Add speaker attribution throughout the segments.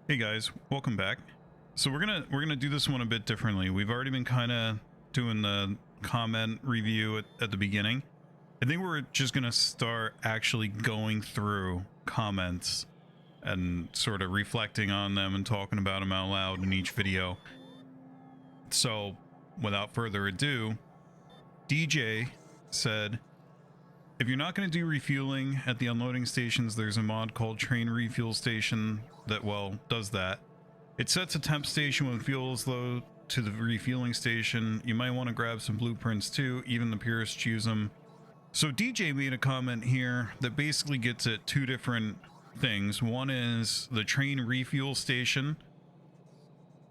Speaker 1: Hey guys, welcome back. So we're gonna do this one a bit differently. We've already been kind of doing the comment review at the beginning. I think we're just gonna start actually going through comments and sort of reflecting on them and talking about them out loud in each video. So without further ado, DJ said, if you're not going to do refueling at the unloading stations, there's a mod called Train Refuel Station that, well, does that. It sets a temp station when fuel is low to the refueling station. You might want to grab some blueprints too, even the purists use them. So DJ made a comment here that basically gets at two different things. One is the train refuel station,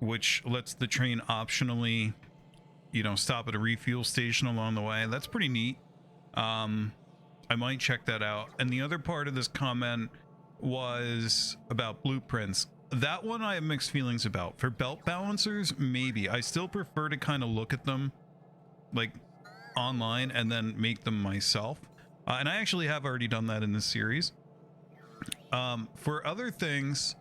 Speaker 1: which lets the train optionally, you know, stop at a refuel station along the way. That's pretty neat. I might check that out. And the other part of this comment was about blueprints. That one I have mixed feelings about. For belt balancers, maybe. I still prefer to kind of look at them like online and then make them myself. And I actually have already done that in this series. For other things,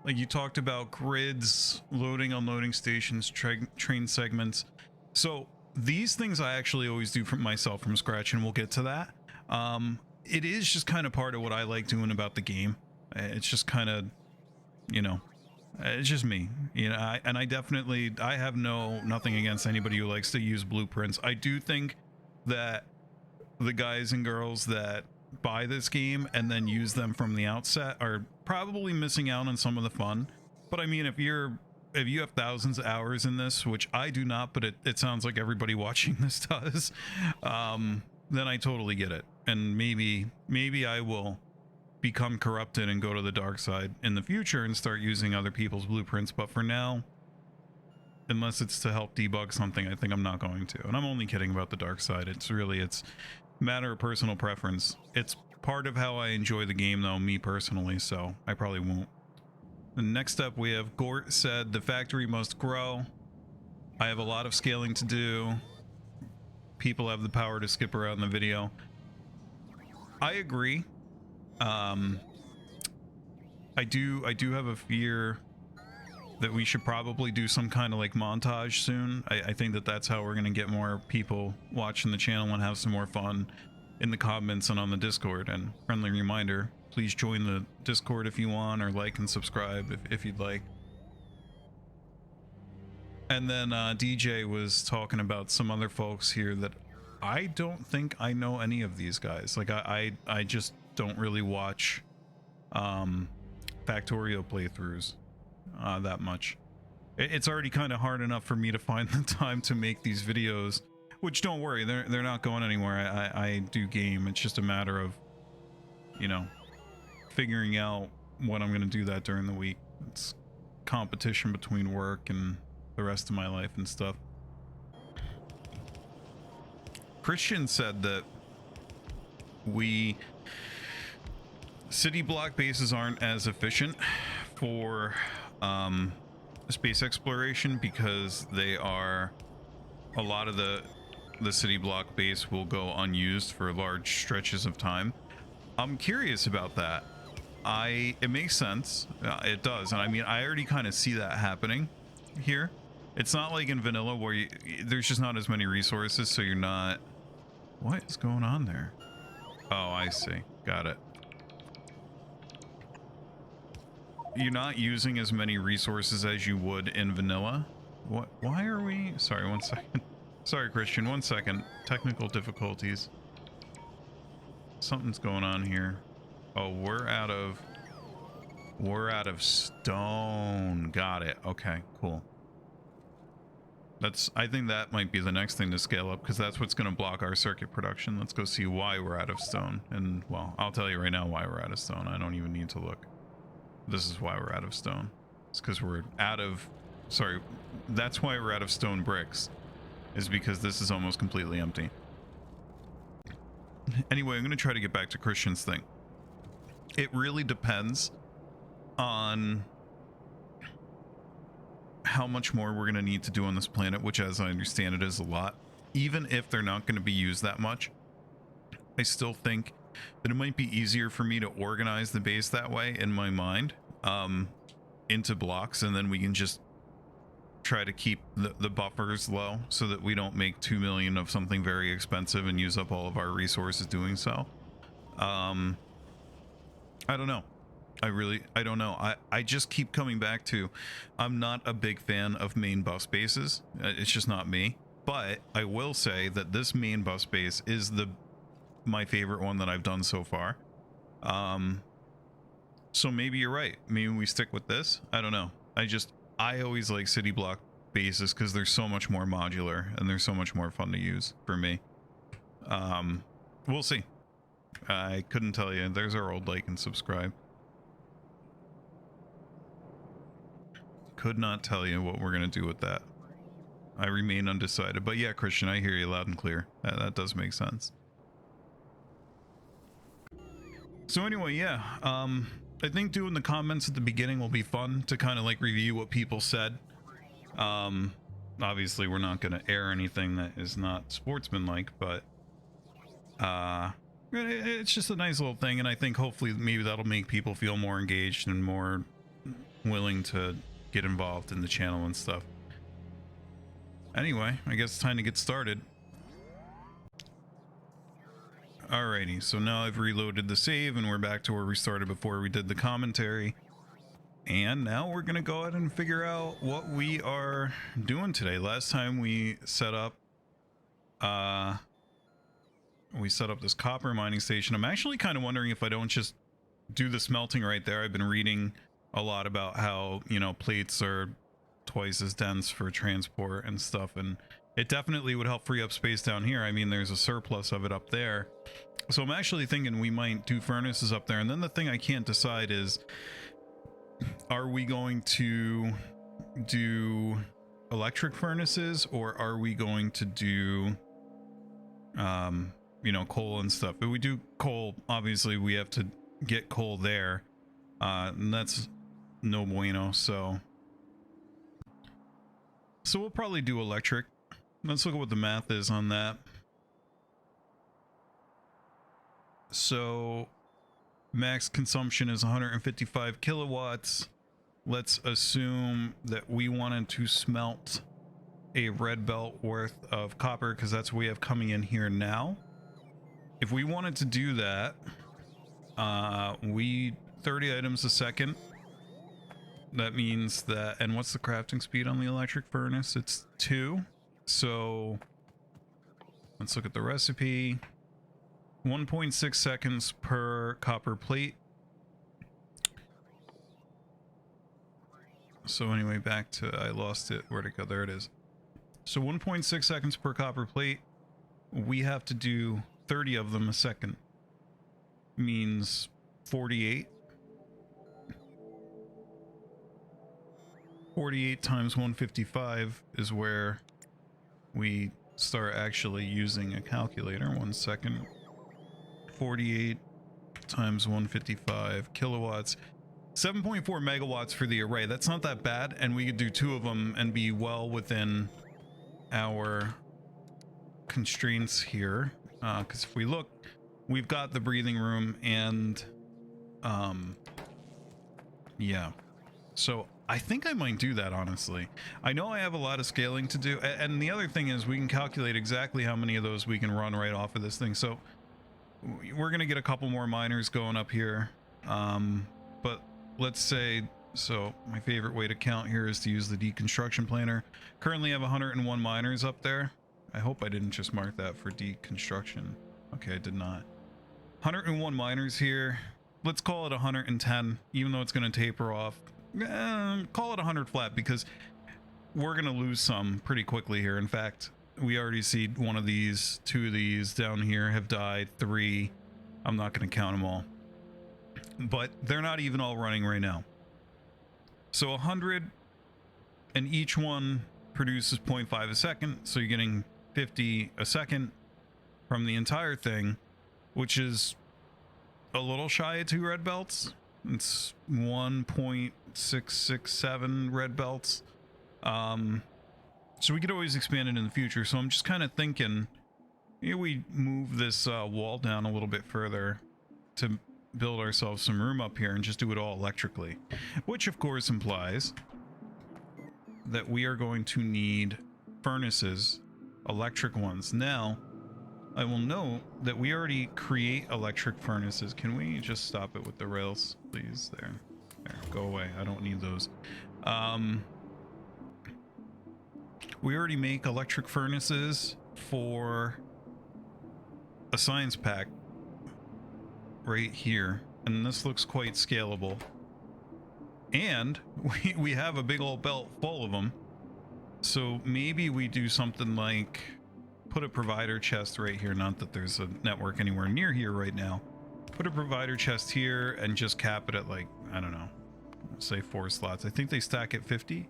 Speaker 1: like you talked about grids, loading, unloading stations, train segments. So these things I actually always do for myself from scratch, and we'll get to that. It is just kind of part of what I like doing about the game. It's just kind of, you know, it's just me, you know. I have nothing against anybody who likes to use blueprints. I do think that the guys and girls that buy this game and then use them from the outset are probably missing out on some of the fun. But I mean, if you have thousands of hours in this, which I do not, but it sounds like everybody watching this does, then I totally get it. And maybe I will become corrupted and go to the dark side in the future and start using other people's blueprints. But for now, unless it's to help debug something, I think I'm not going to. And I'm only kidding about the dark side. It's a matter of personal preference. It's part of how I enjoy the game, though, me personally, so I probably won't. And next up, we have Gort said, the factory must grow. I have a lot of scaling to do. People have the power to skip around the video. I agree. I do have a fear that we should probably do some kind of like montage soon. I think that's how we're gonna get more people watching the channel and have some more fun in the comments and on the Discord. And friendly reminder, please join the Discord if you want, or like and subscribe if you'd like. And then DJ was talking about some other folks here that I don't think I know any of these guys. Like I just don't really watch Factorio playthroughs that much. It's already kind of hard enough for me to find the time to make these videos, which, don't worry, they're not going anywhere. I do game. It's just a matter of, you know, figuring out when I'm going to do that during the week. It's competition between work and the rest of my life and stuff. Christian said that city block bases aren't as efficient for space exploration because they are, a lot of the city block base will go unused for large stretches of time. I'm curious about that. It makes sense. It does. And I mean, I already kind of see that happening here. It's not like in vanilla where there's just not as many resources, so you're not... What is going on there? Oh, I see. Got it. You're not using as many resources as you would in vanilla. What? Why are we... Sorry, 1 second. Sorry, Christian, 1 second. Technical difficulties. Something's going on here. Oh, we're out of stone. Got it. Okay, cool. I think that might be the next thing to scale up, because that's what's going to block our circuit production. Let's go see why we're out of stone. And, well, I'll tell you right now why we're out of stone. I don't even need to look. This is why we're out of stone. It's because we're out of... Sorry, that's why we're out of stone bricks. Is because this is almost completely empty. Anyway, I'm going to try to get back to Christian's thing. It really depends on how much more we're going to need to do on this planet, which, as I understand it, is a lot. Even if they're not going to be used that much, I still think that it might be easier for me to organize the base that way in my mind. into blocks, and then we can just try to keep the buffers low so that we don't make 2 million of something very expensive and use up all of our resources doing so. I don't know. I don't know. I just keep coming back to, I'm not a big fan of main bus bases. It's just not me. But I will say that this main bus base is my favorite one that I've done so far. So maybe you're right. Maybe we stick with this. I don't know. I always like city block bases because they're so much more modular and they're so much more fun to use for me. We'll see. I couldn't tell you. There's our old like and subscribe. Could not tell you what we're gonna do with that. I remain undecided. But yeah, Christian, I hear you loud and clear. That does make sense. So anyway, yeah, I think doing the comments at the beginning will be fun to kind of like review what people said. Obviously we're not going to air anything that is not sportsmanlike, but it's just a nice little thing, and I think hopefully maybe that'll make people feel more engaged and more willing to get involved in the channel and stuff. Anyway, I guess it's time to get started. Alrighty, so now I've reloaded the save and we're back to where we started before we did the commentary. And now we're gonna go ahead and figure out what we are doing today. Last time we set up this copper mining station. I'm actually kind of wondering if I don't just do the smelting right there. I've been reading a lot about how, you know, plates are twice as dense for transport and stuff, and it definitely would help free up space down here. I mean, there's a surplus of it up there. So I'm actually thinking we might do furnaces up there. And then the thing I can't decide is, are we going to do electric furnaces, or are we going to do, you know, coal and stuff? If we do coal, obviously we have to get coal there. And that's no bueno. So we'll probably do electric. Let's look at what the math is on that. So max consumption is 155 kilowatts. Let's assume that we wanted to smelt a red belt worth of copper, because that's what we have coming in here now. If we wanted to do that, 30 items a second. That means that, and what's the crafting speed on the electric furnace? It's 2. So let's look at the recipe. 1.6 seconds per copper plate. So anyway, back to, I lost it. Where'd it go? There it is. So 1.6 seconds per copper plate. We have to do 30 of them a second. Means 48. 48 times 155 is where we start actually using a calculator. 1 second. 48 times 155 kilowatts. 7.4 megawatts for the array. That's not that bad, and we could do 2 of them and be well within our constraints here. Because if we look, we've got the breathing room, and yeah. So I think I might do that, honestly. I know I have a lot of scaling to do, and the other thing is we can calculate exactly how many of those we can run right off of this thing. So we're gonna get a couple more miners going up here, but let's say, so my favorite way to count here is to use the deconstruction planner. Currently I have 101 miners up there. I hope I didn't just mark that for deconstruction. Okay, I did not. 101 miners here. Let's call it 110, even though it's going to taper off. Call it 100 flat, because we're going to lose some pretty quickly here. In fact, we already see one of these, 2 of these down here have died, 3. I'm not going to count them all, but they're not even all running right now. So 100, and each one produces 0.5 a second. So you're getting 50 a second from the entire thing, which is a little shy of 2 red belts. It's 1.667 red belts. So we could always expand it in the future. So I'm just kind of thinking, maybe we move this wall down a little bit further to build ourselves some room up here and just do it all electrically, which of course implies that we are going to need furnaces, electric ones. Now, I will note that we already create electric furnaces. Can we just stop it with the rails, please? There, go away. I don't need those. We already make electric furnaces for a science pack right here, and this looks quite scalable. And we have a big old belt full of them, so maybe we do something like put a provider chest right here. Not that there's a network anywhere near here right now. Put a provider chest here and just cap it at, like, I don't know, say 4 slots. I think they stack at 50.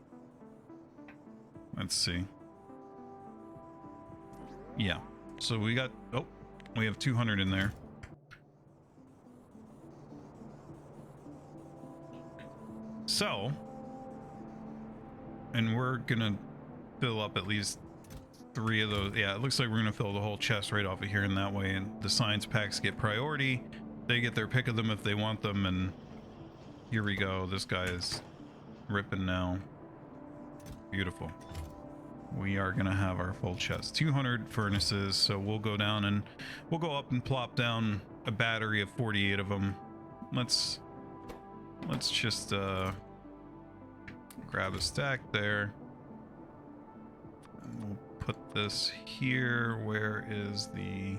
Speaker 1: Let's see. Yeah, so we got, oh, we have 200 in there. So, and we're gonna fill up at least 3 of those. Yeah, it looks like we're gonna fill the whole chest right off of here in that way, and the science packs get priority. They get their pick of them if they want them, and here we go. This guy is ripping now. Beautiful. We are gonna have our full chest. 200 furnaces, so we'll go down and we'll go up and plop down a battery of 48 of them. Let's just grab a stack there. And we'll put this here. Where is the...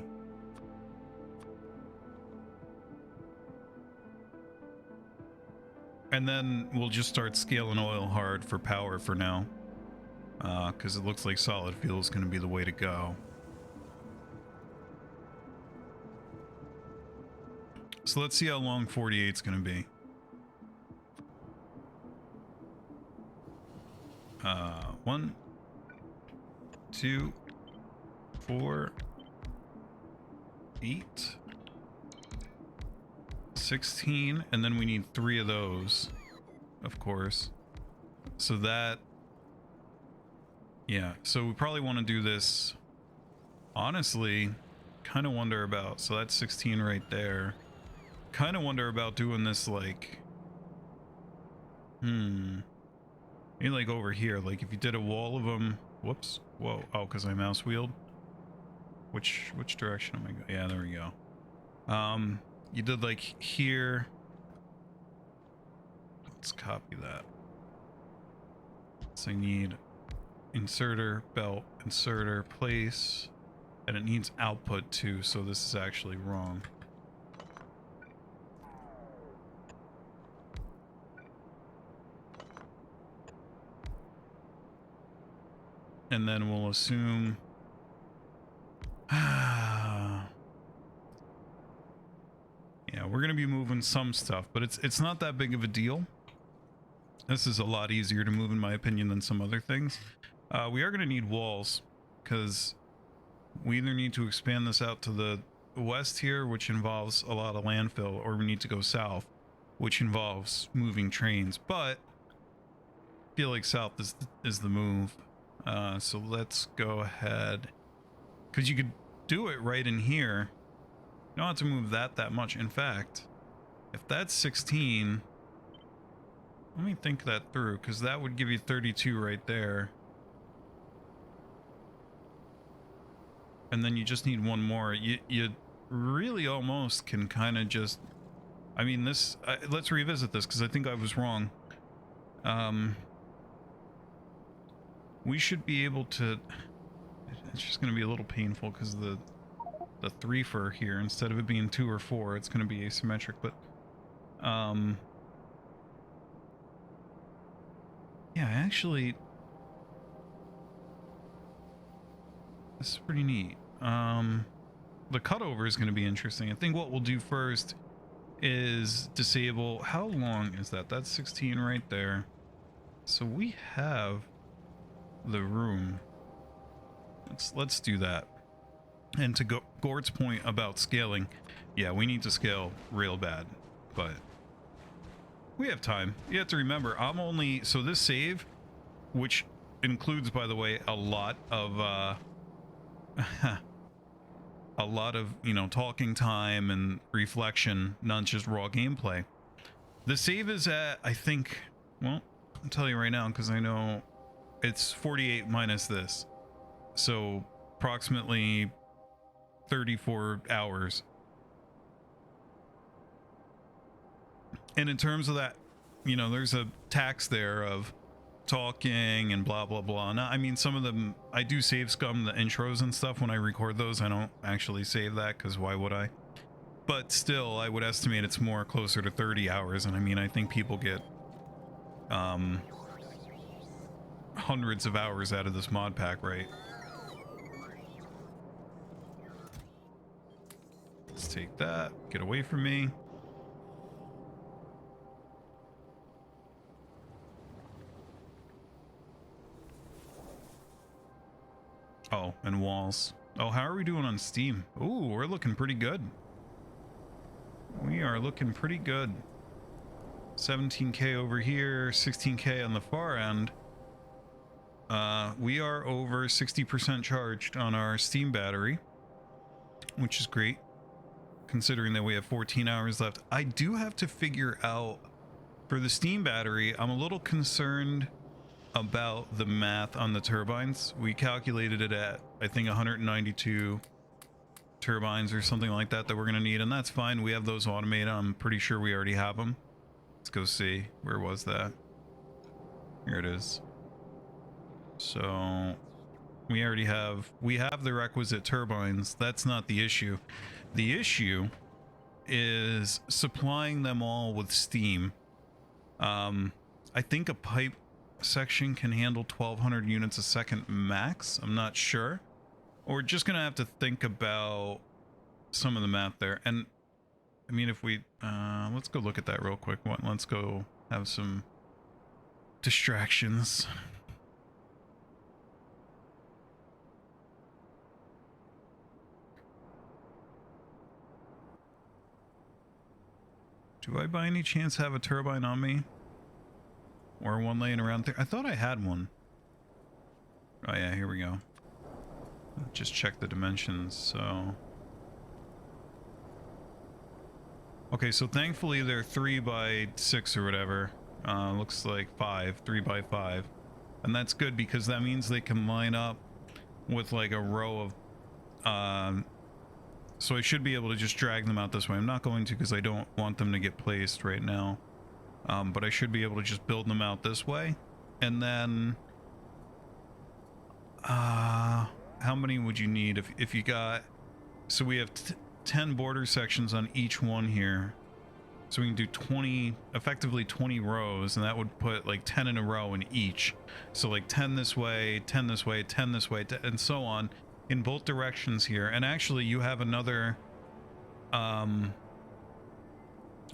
Speaker 1: And then we'll just start scaling oil hard for power for now. Because it looks like solid fuel is going to be the way to go. So let's see how long 48 is going to be. 1, 2, 4, 8, 16, and then we need 3 of those, of course. So that... Yeah, so we probably want to do this, honestly, kind of wonder about, so that's 16 right there. Kind of wonder about doing this like, maybe like over here, like if you did a wall of them, whoops, whoa, oh, because I mouse wheeled. Which direction am I going? Yeah, there we go. You did like here. Let's copy that. So I need inserter, belt, inserter, place, and it needs output too, so this is actually wrong. And then we'll assume yeah, we're gonna be moving some stuff, but it's not that big of a deal. This is a lot easier to move in my opinion than some other things. We are going to need walls, because we either need to expand this out to the west here, which involves a lot of landfill, or we need to go south, which involves moving trains. But I feel like south is the move. So let's go ahead, because you could do it right in here. You don't have to move that much. In fact, if that's 16, let me think that through, because that would give you 32 right there. And then you just need one more. You really almost can kind of just... I mean, this... let's revisit this, because I think I was wrong. We should be able to... It's just going to be a little painful, because the 3 for here, instead of it being 2 or 4, it's going to be asymmetric, but... yeah, actually... This is pretty neat. The cutover is going to be interesting. I think what we'll do first is disable... How long is that? That's 16 right there. So we have the room. Let's do that. And to Gort's point about scaling, yeah, we need to scale real bad, but we have time. You have to remember, I'm only... So this save, which includes, by the way, a lot of... a lot of, you know, talking time and reflection, not just raw gameplay. The save is at, I think, well, I'll tell you right now because I know it's 48 minus this, so approximately 34 hours. And in terms of that, you know, there's a tax there of talking and blah blah blah. Now, I mean, some of them I do save scum the intros and stuff when I record those. I don't actually save that because why would I? But still, I would estimate it's more closer to 30 hours. And I mean, I think people get hundreds of hours out of this mod pack, right? Let's take that. Get away from me. Oh, and walls. Oh, how are we doing on Steam? Ooh, we're looking pretty good. We are looking pretty good. 17k over here, 16k on the far end. We are over 60% charged on our Steam battery, which is great, considering that we have 14 hours left. I do have to figure out, for the Steam battery, I'm a little concerned about the math on the turbines. We calculated it at, I think, 192 turbines or something like that we're going to need, and that's fine. We have those automated. I'm pretty sure we already have them. Let's go see. Where was that? Here it is. So we already have the requisite turbines. That's not the issue. The issue is supplying them all with steam. I think a pipe section can handle 1200 units a second max. I'm not sure. We're just gonna have to think about some of the math there. And I mean, if we let's go look at that real quick. Let's go have some distractions. Do I by any chance have a turbine on me? Or one laying around there? I thought I had one. Oh yeah, here we go. Just check the dimensions, so... Okay, so thankfully they're 3 by 6 or whatever. Looks like 3 by 5. And that's good because that means they can line up with like a row of... so I should be able to just drag them out this way. I'm not going to because I don't want them to get placed right now. But I should be able to just build them out this way. And then... how many would you need if you got... So we have 10 border sections on each one here. So we can do 20, effectively 20 rows, and that would put like 10 in a row in each. So like 10 this way, 10 this way, 10 this way, and so on in both directions here. And actually you have another... you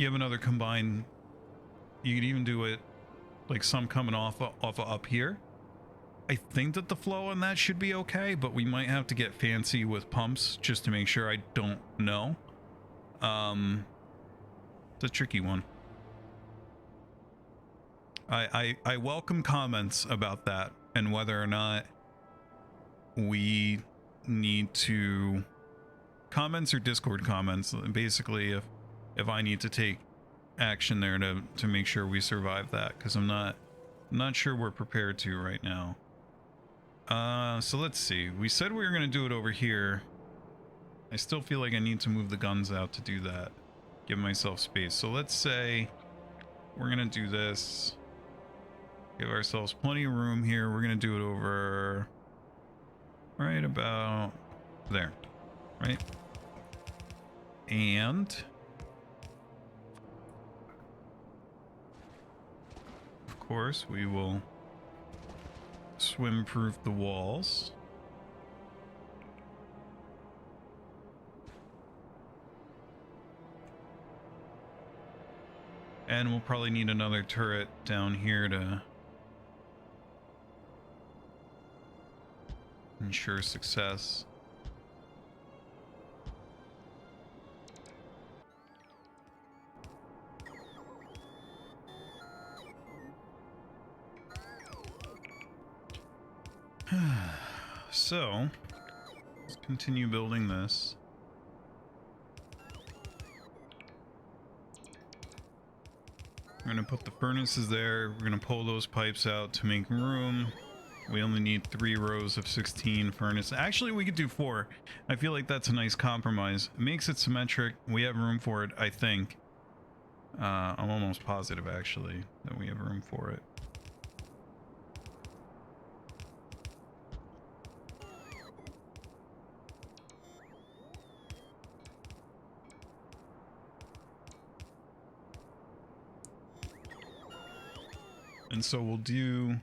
Speaker 1: have another combined... You could even do it like some coming off of up here. I think that the flow on that should be okay, but we might have to get fancy with pumps just to make sure. I don't know. It's a tricky one. I welcome comments about that and whether or not we need to... Comments or Discord comments. Basically, if I need to take action there to make sure we survive that, because I'm not sure we're prepared to right now. So let's see. We said we were going to do it over here. I still feel like I need to move the guns out to do that. Give myself space. So let's say we're going to do this. Give ourselves plenty of room here. We're going to do it over right about there. Right? And... of course, we will swim-proof the walls. And we'll probably need another turret down here to ensure success. So, let's continue building this. We're gonna put the furnaces there. We're gonna pull those pipes out to make room. We only need 3 rows of 16 furnaces. Actually, we could do 4. I feel like that's a nice compromise. It makes it symmetric. We have room for it, I think. I'm almost positive, actually, that we have room for it. And so we'll do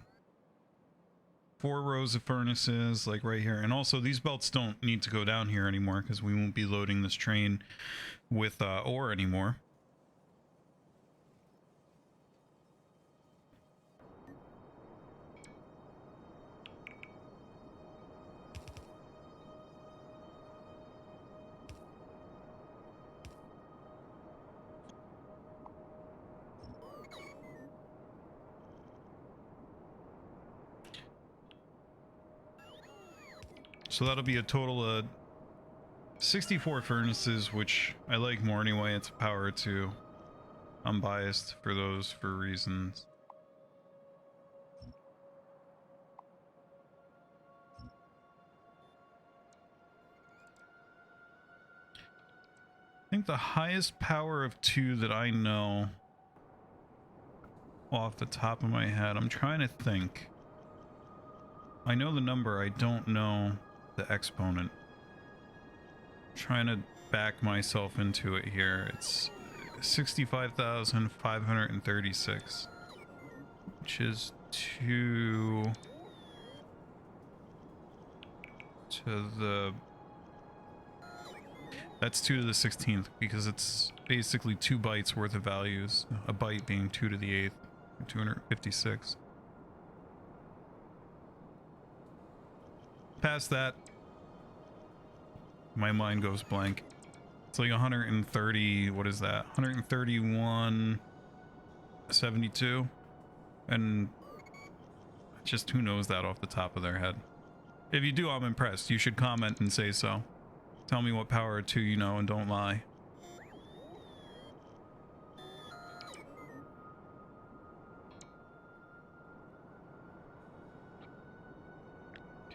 Speaker 1: 4 rows of furnaces, like right here. And also, these belts don't need to go down here anymore because we won't be loading this train with ore anymore. So that'll be a total of 64 furnaces, which I like more anyway. It's a power 2. I'm biased for those for reasons. I think the highest power of 2 that I know off the top of my head, I'm trying to think. I know the number, I don't know the exponent. I'm trying to back myself into it here. It's 65,536, which is 2 to the... That's 2 to the 16th, because it's basically 2 bytes worth of values. A byte being 2 to the 8th, 256. Past that, my mind goes blank. It's like 130, what is that? 131.72. And just who knows that off the top of their head. If you do, I'm impressed. You should comment and say so. Tell me what power 2 you know and don't lie.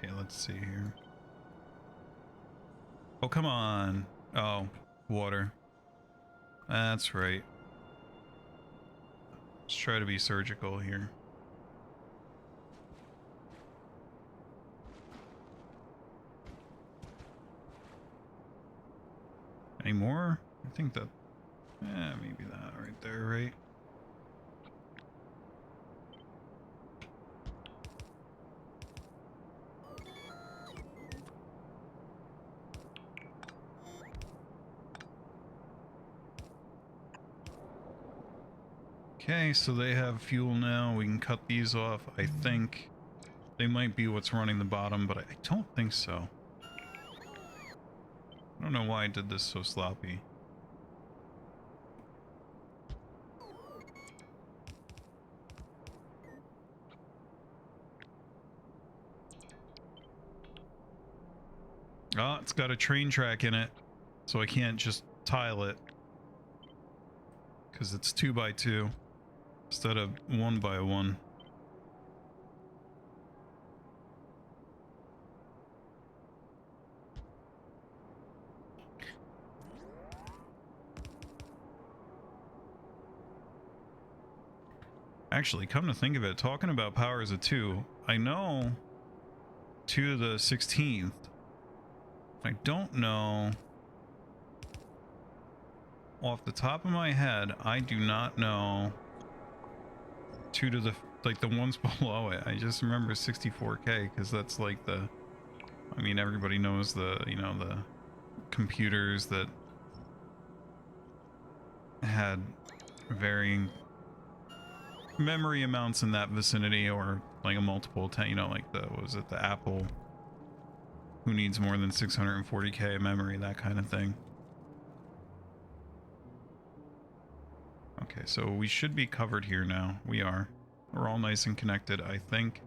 Speaker 1: Okay, let's see here. Oh, come on. Oh, water. That's right. Let's try to be surgical here. Any more? I think that... maybe that right there, right? Okay, so they have fuel now. We can cut these off. I think they might be what's running the bottom, but I don't think so. I don't know why I did this so sloppy. Oh, it's got a train track in it, so I can't just tile it. Because it's 2 by 2 instead of 1 by 1. Actually, come to think of it, talking about powers of 2, I know 2 to the 16th. I don't know off the top of my head. I do not know 2 to the, like, the ones below it. I just remember 64K because that's like the, I mean, everybody knows the, you know, the computers that had varying memory amounts in that vicinity, or like a multiple 10, you know, like the, what was it, the Apple, who needs more than 640K memory, that kind of thing. Okay, so we should be covered here now. We are. We're all nice and connected, I think.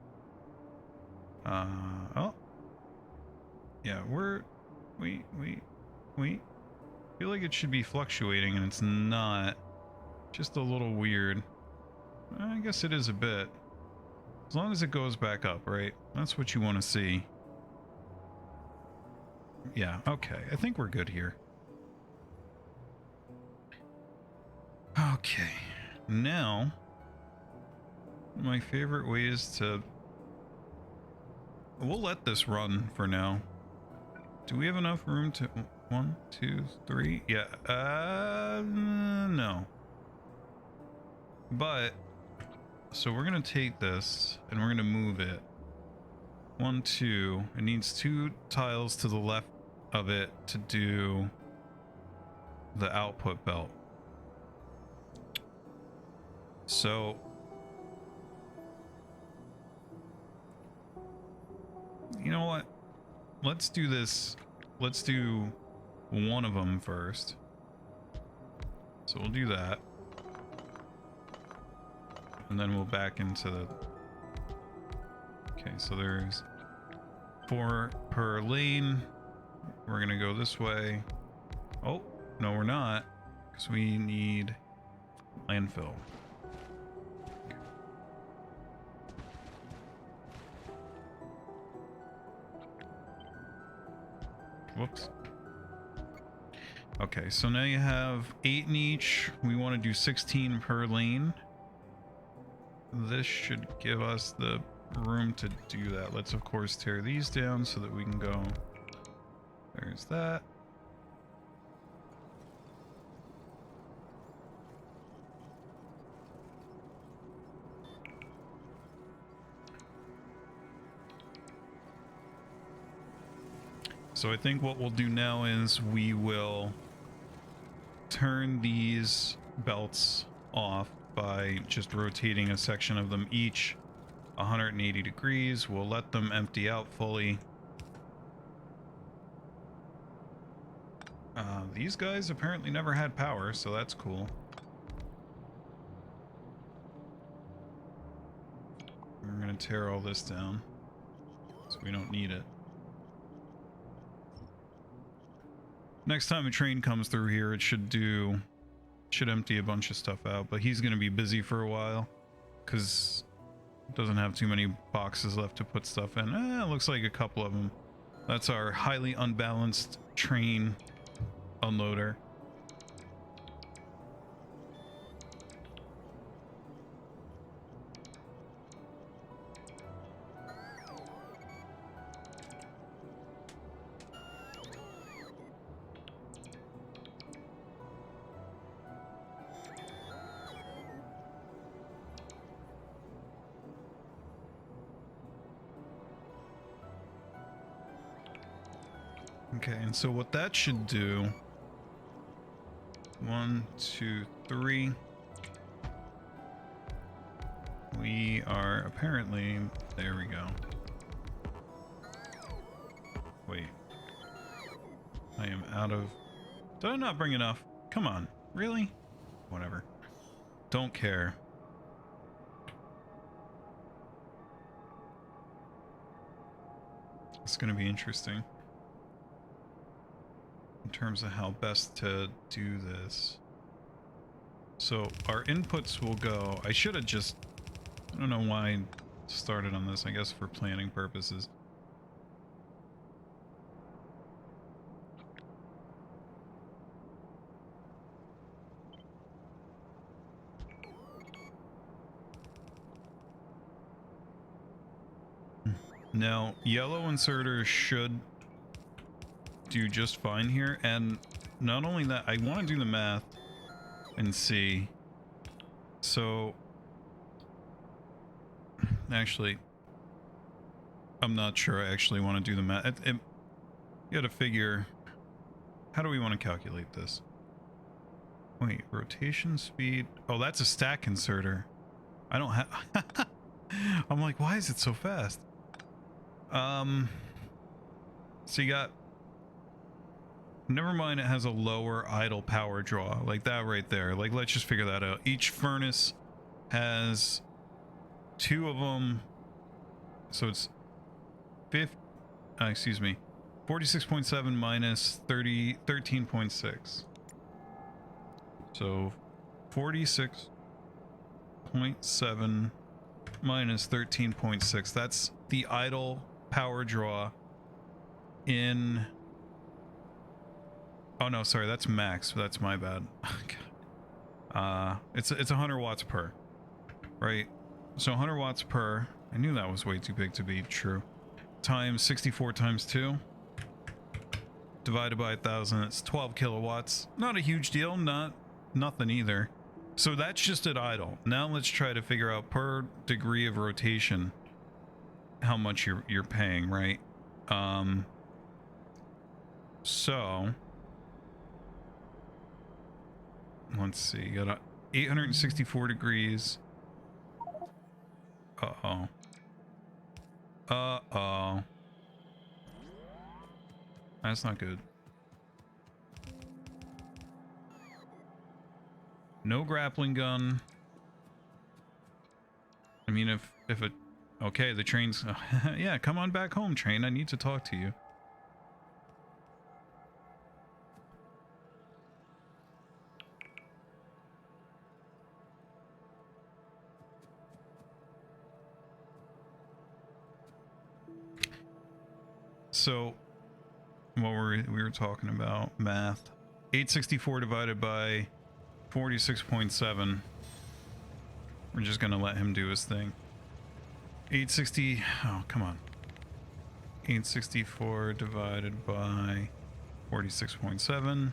Speaker 1: Oh. Yeah, we feel like it should be fluctuating, and it's not. Just a little weird. I guess it is a bit. As long as it goes back up, right? That's what you want to see. Yeah, okay. I think we're good here. Okay. Now, my favorite way is to... We'll let this run for now. Do we have enough room to... 1, 2, 3? Yeah. No. But... So we're going to take this and we're going to move it. 1, 2. It needs 2 tiles to the left of it to do the output belt. So you know what? Let's do this. Let's do one of them first. So we'll do that. And then we'll back into the... Okay, so there's 4 per lane. We're gonna go this way. Oh, no we're not. Because we need landfill. Whoops. Okay, so now you have 8 in each. We want to do 16 per lane. This should give us the room to do that. Let's of course tear these down so that we can go. There's that. So I think what we'll do now is we will turn these belts off by just rotating a section of them each 180 degrees. We'll let them empty out fully. These guys apparently never had power, so that's cool. We're gonna tear all this down so we don't need it. Next time a train comes through here, it should empty a bunch of stuff out, but he's gonna be busy for a while because it doesn't have too many boxes left to put stuff in. It looks like a couple of them. That's our highly unbalanced train unloader. Okay, and so what that should do, 1, 2, 3. We are apparently, there we go. Wait, I am out of, did I not bring enough? Come on, really? Whatever, don't care. It's gonna be interesting in terms of how best to do this. So our inputs will go, I should have just, I don't know why I started on this, I guess for planning purposes. Now, yellow inserters should do just fine here, and not only that, I want to do the math and see. So actually, I'm not sure I actually want to do the math. You gotta figure, how do we want to calculate this? Wait, rotation speed, oh that's a stack inserter. I don't have I'm like, why is it so fast? So you got, never mind, it has a lower idle power draw, like that right there. Like, let's just figure that out. Each furnace has 2 of them, so it's 46.7 minus 13.6. So 46. 0.7 minus 13.6. That's the idle power draw in... Oh no, sorry, that's max. That's my bad. It's 100 watts per, right? So 100 watts per, I knew that was way too big to be true, times 64 times 2 divided by 1,000, it's 12 kilowatts. Not a huge deal, nothing either. So that's just at idle. Now let's try to figure out per degree of rotation how much you're paying, right? So let's see, you got 864 degrees. Uh-oh. Uh-oh. That's not good. No grappling gun. I mean, if it... Okay, the train's... yeah, come on back home, train. I need to talk to you. So, what we were talking about, math. 864 divided by 46.7. We're just gonna let him do his thing. 860, oh, come on. 864 divided by 46.7.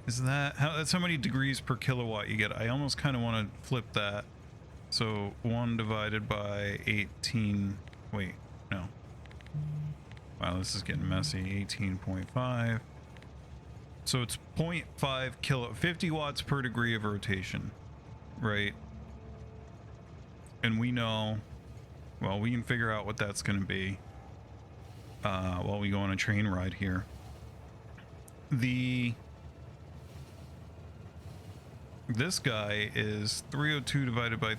Speaker 1: Is that, that's how many degrees per kilowatt you get? I almost kind of want to flip that. So 1 divided by 18, wait, no. Wow, this is getting messy. 18.5. So it's 0.5 50 watts per degree of rotation, right? And we know, well, we can figure out what that's going to be while we go on a train ride here. This guy is 302 divided by,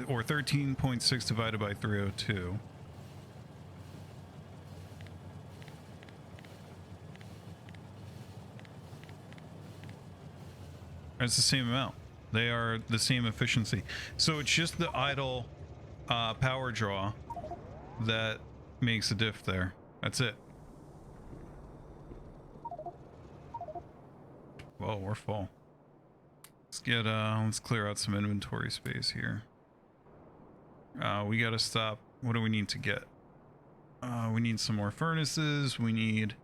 Speaker 1: or 13.6 divided by 302. It's the same amount. They are the same efficiency. So it's just the idle power draw that makes a diff there. That's it. Whoa, we're full. Let's get let's clear out some inventory space here. We gotta stop. What do we need to get? We need some more furnaces. We need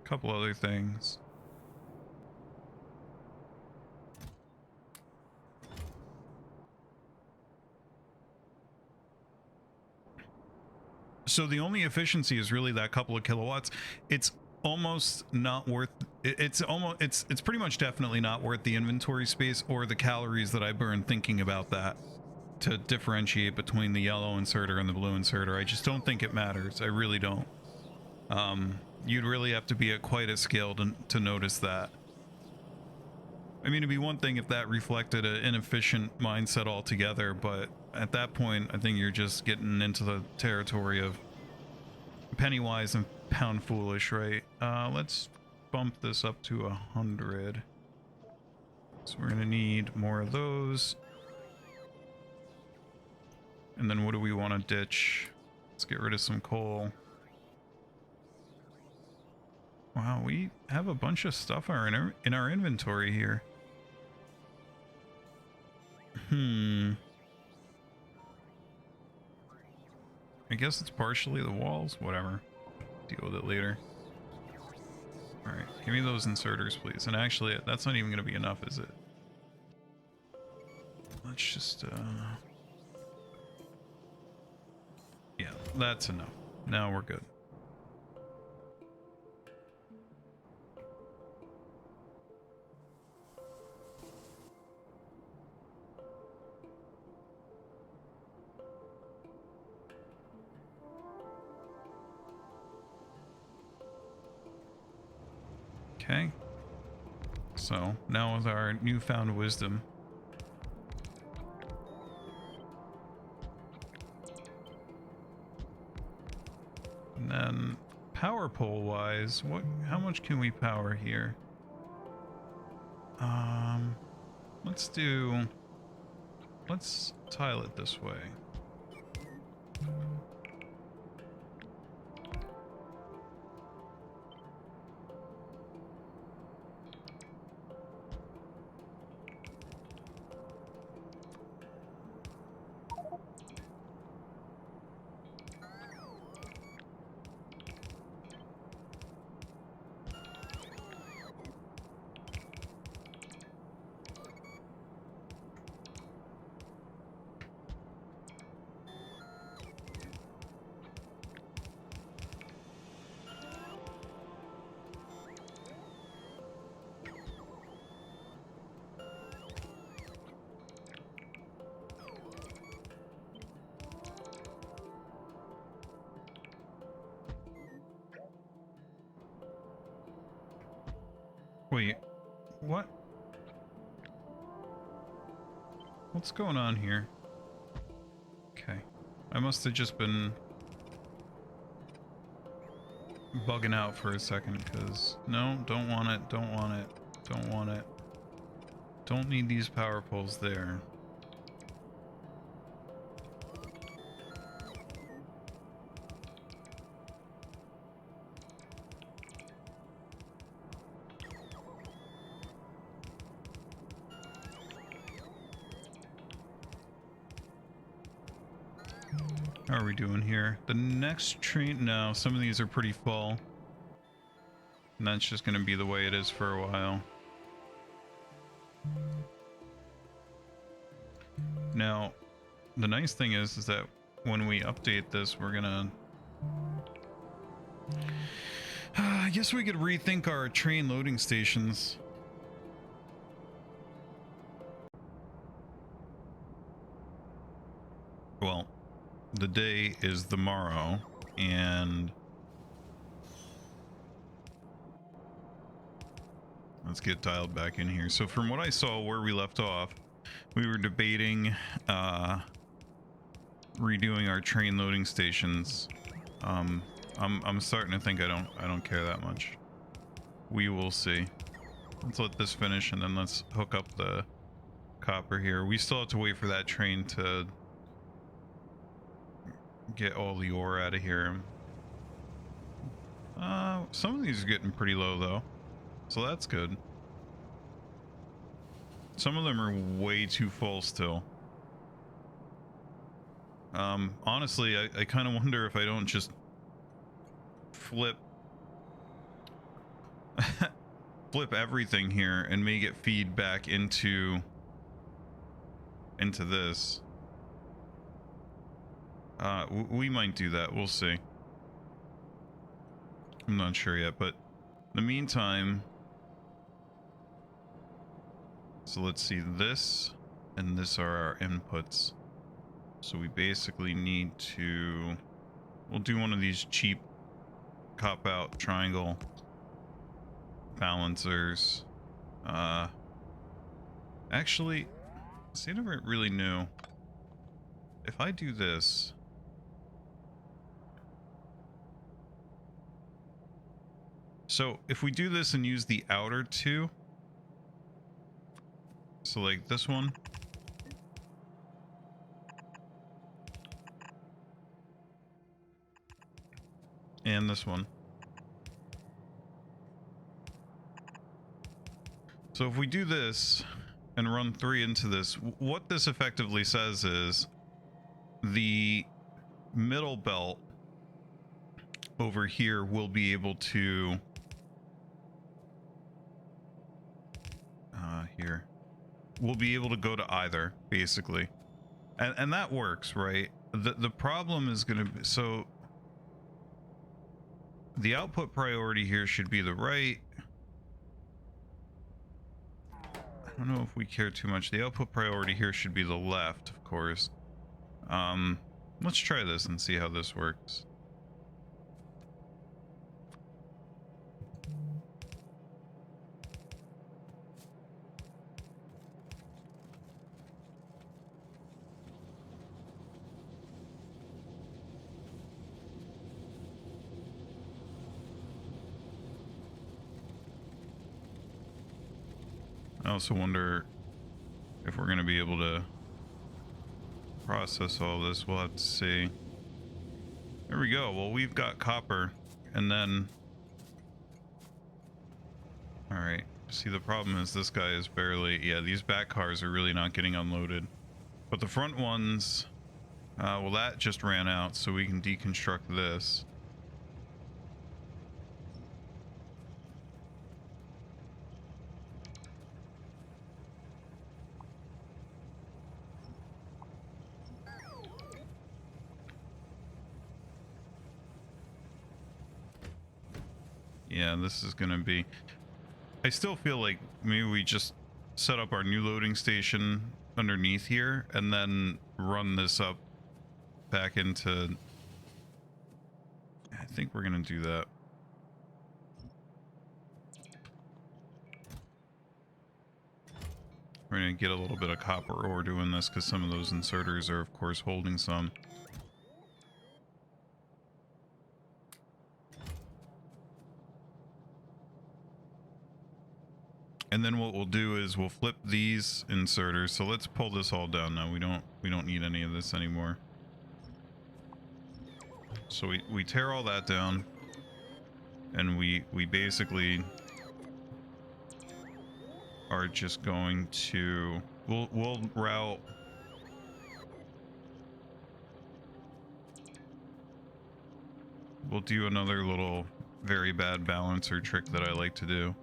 Speaker 1: a couple other things. So the only efficiency is really that couple of kilowatts. It's almost not worth it's pretty much definitely not worth the inventory space or the calories that I burn thinking about that to differentiate between the yellow inserter and the blue inserter. I just don't think it matters. I really don't. You'd really have to be at quite a scale to notice that. I mean, it'd be one thing if that reflected an inefficient mindset altogether, but at that point, I think you're just getting into the territory of penny wise and pound foolish, right? Let's bump this up to 100. So we're gonna need more of those. And then what do we want to ditch? Let's get rid of some coal. Wow, we have a bunch of stuff in our inventory here. I guess it's partially the walls. Whatever. Deal with it later. Alright, give me those inserters, please. And actually, that's not even going to be enough, is it? Let's just, yeah, that's enough. Now we're good. Okay, so now with our newfound wisdom, and then power pole wise, how much can we power here? Let's tile it this way. Wait, what? What's going on here? Okay. I must have just been bugging out for a second, because no, don't want it, don't want it, don't want it. Don't need these power poles there. How are we doing here? The next train, no, some of these are pretty full. And that's just going to be the way it is for a while. Now, the nice thing is that when we update this, we're gonna... I guess we could rethink our train loading stations. Well, the day is the morrow, and let's get dialed back in here. So from what I saw where we left off, we were debating redoing our train loading stations. I'm starting to think I don't care that much. We will see. Let's let this finish and then let's hook up the copper here. We still have to wait for that train to get all the ore out of here. Some of these are getting pretty low though, so that's good. Some of them are way too full still. Honestly, I kind of wonder if I don't just flip flip everything here and make it feed back into this. We might do that. We'll see. I'm not sure yet, but in the meantime, so let's see, this and this are our inputs. So we basically need to, we'll do one of these cheap cop-out triangle balancers. Actually, see, I never really knew. If I do this, so if we do this and use the outer two, so like this one, and this one. So if we do this and run 3 into this, what this effectively says is the middle belt over here will be able to here we'll be able to go to either, basically, and that works, right? The problem is going to be, so the output priority here should be the right. I don't know if we care too much. The output priority here should be the left, of course. Let's try this and see how this works. I also wonder if we're going to be able to process all this. We'll have to see. There we go. Well, we've got copper, and then... All right. See, the problem is this guy is barely... Yeah, these back cars are really not getting unloaded. But the front ones... well, that just ran out, so we can deconstruct this. Yeah, this is going to be... I still feel like maybe we just set up our new loading station underneath here and then run this up back into... I think we're going to do that. We're going to get a little bit of copper ore doing this because some of those inserters are, of course, holding some. And then what we'll do is we'll flip these inserters. So let's pull this all down now. We don't need any of this anymore. So we tear all that down, and we basically are just going to we'll route we'll do another little very bad balancer trick that I like to do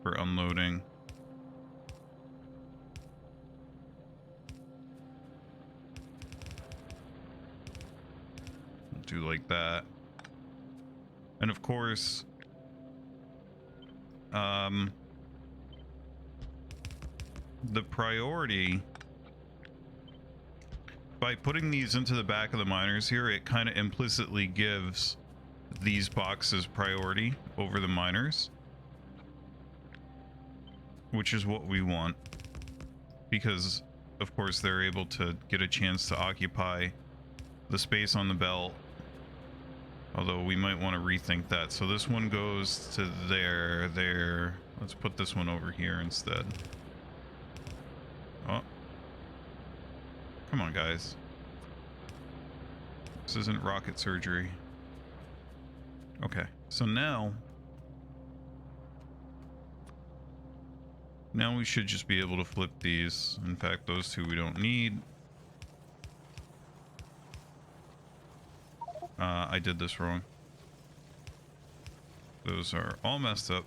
Speaker 1: for unloading. We'll do like that. And of course, the priority, by putting these into the back of the miners here, it kind of implicitly gives these boxes priority over the miners, which is what we want, because of course they're able to get a chance to occupy the space on the belt, although we might want to rethink that. So this one goes to there. Let's put this one over here instead. Oh, come on, guys. This isn't rocket surgery. Okay, so now we should just be able to flip these. In fact, those two we don't need. I did this wrong. Those are all messed up.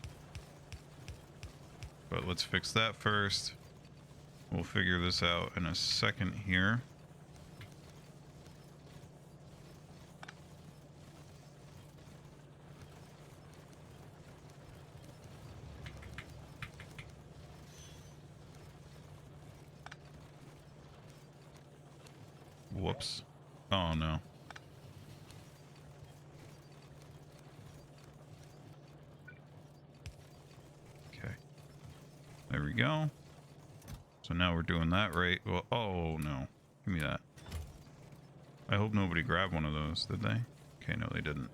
Speaker 1: But let's fix that first. We'll figure this out in a second here. Whoops. Oh no. Okay. There we go. So now we're doing that right. Well, oh no. Give me that. I hope nobody grabbed one of those, did they? Okay, no, they didn't.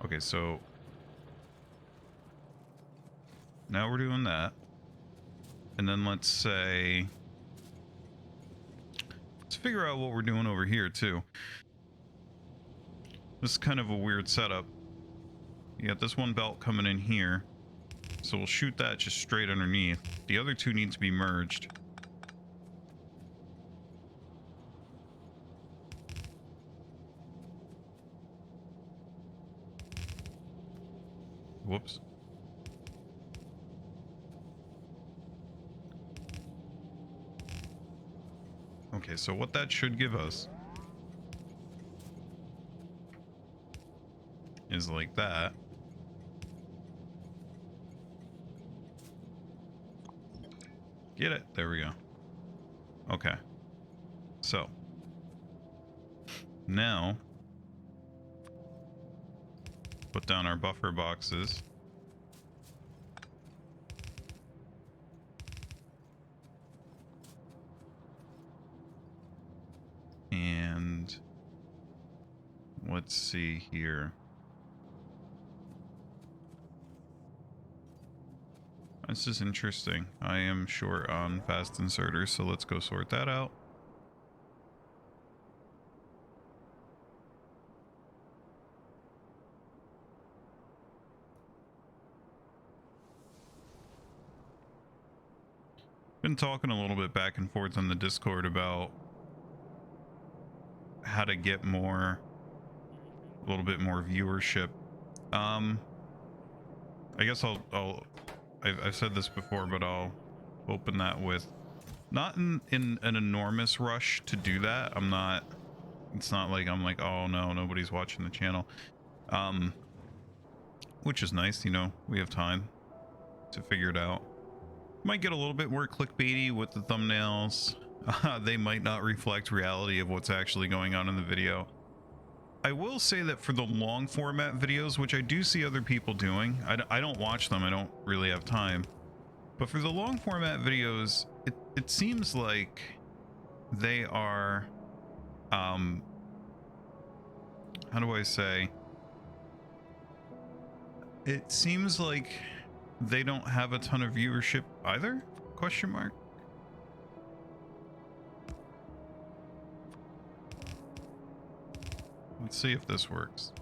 Speaker 1: Okay, so now we're doing that. And then let's say, let's figure out what we're doing over here too. This is kind of a weird setup. You got this one belt coming in here. So we'll shoot that just straight underneath. The other two need to be merged. Whoops. Okay, so what that should give us is like that. Get it? There we go. Okay. So now put down our buffer boxes. And let's see here. This is interesting. I am short on fast inserters, so let's go sort that out. Been talking a little bit back and forth on the Discord about how to get a little bit more viewership. I guess I've said this before, but I'll open that with not in an enormous rush to do that. It's not like I'm like, oh no, nobody's watching the channel. Which is nice, you know, we have time to figure it out. Might get a little bit more clickbaity with the thumbnails. They might not reflect reality of what's actually going on in the video. I will say that for the long format videos, which I do see other people doing, I don't watch them, I don't really have time. But for the long format videos, it seems like they are, how do I say? It seems like they don't have a ton of viewership either? Question mark. Let's see if this works.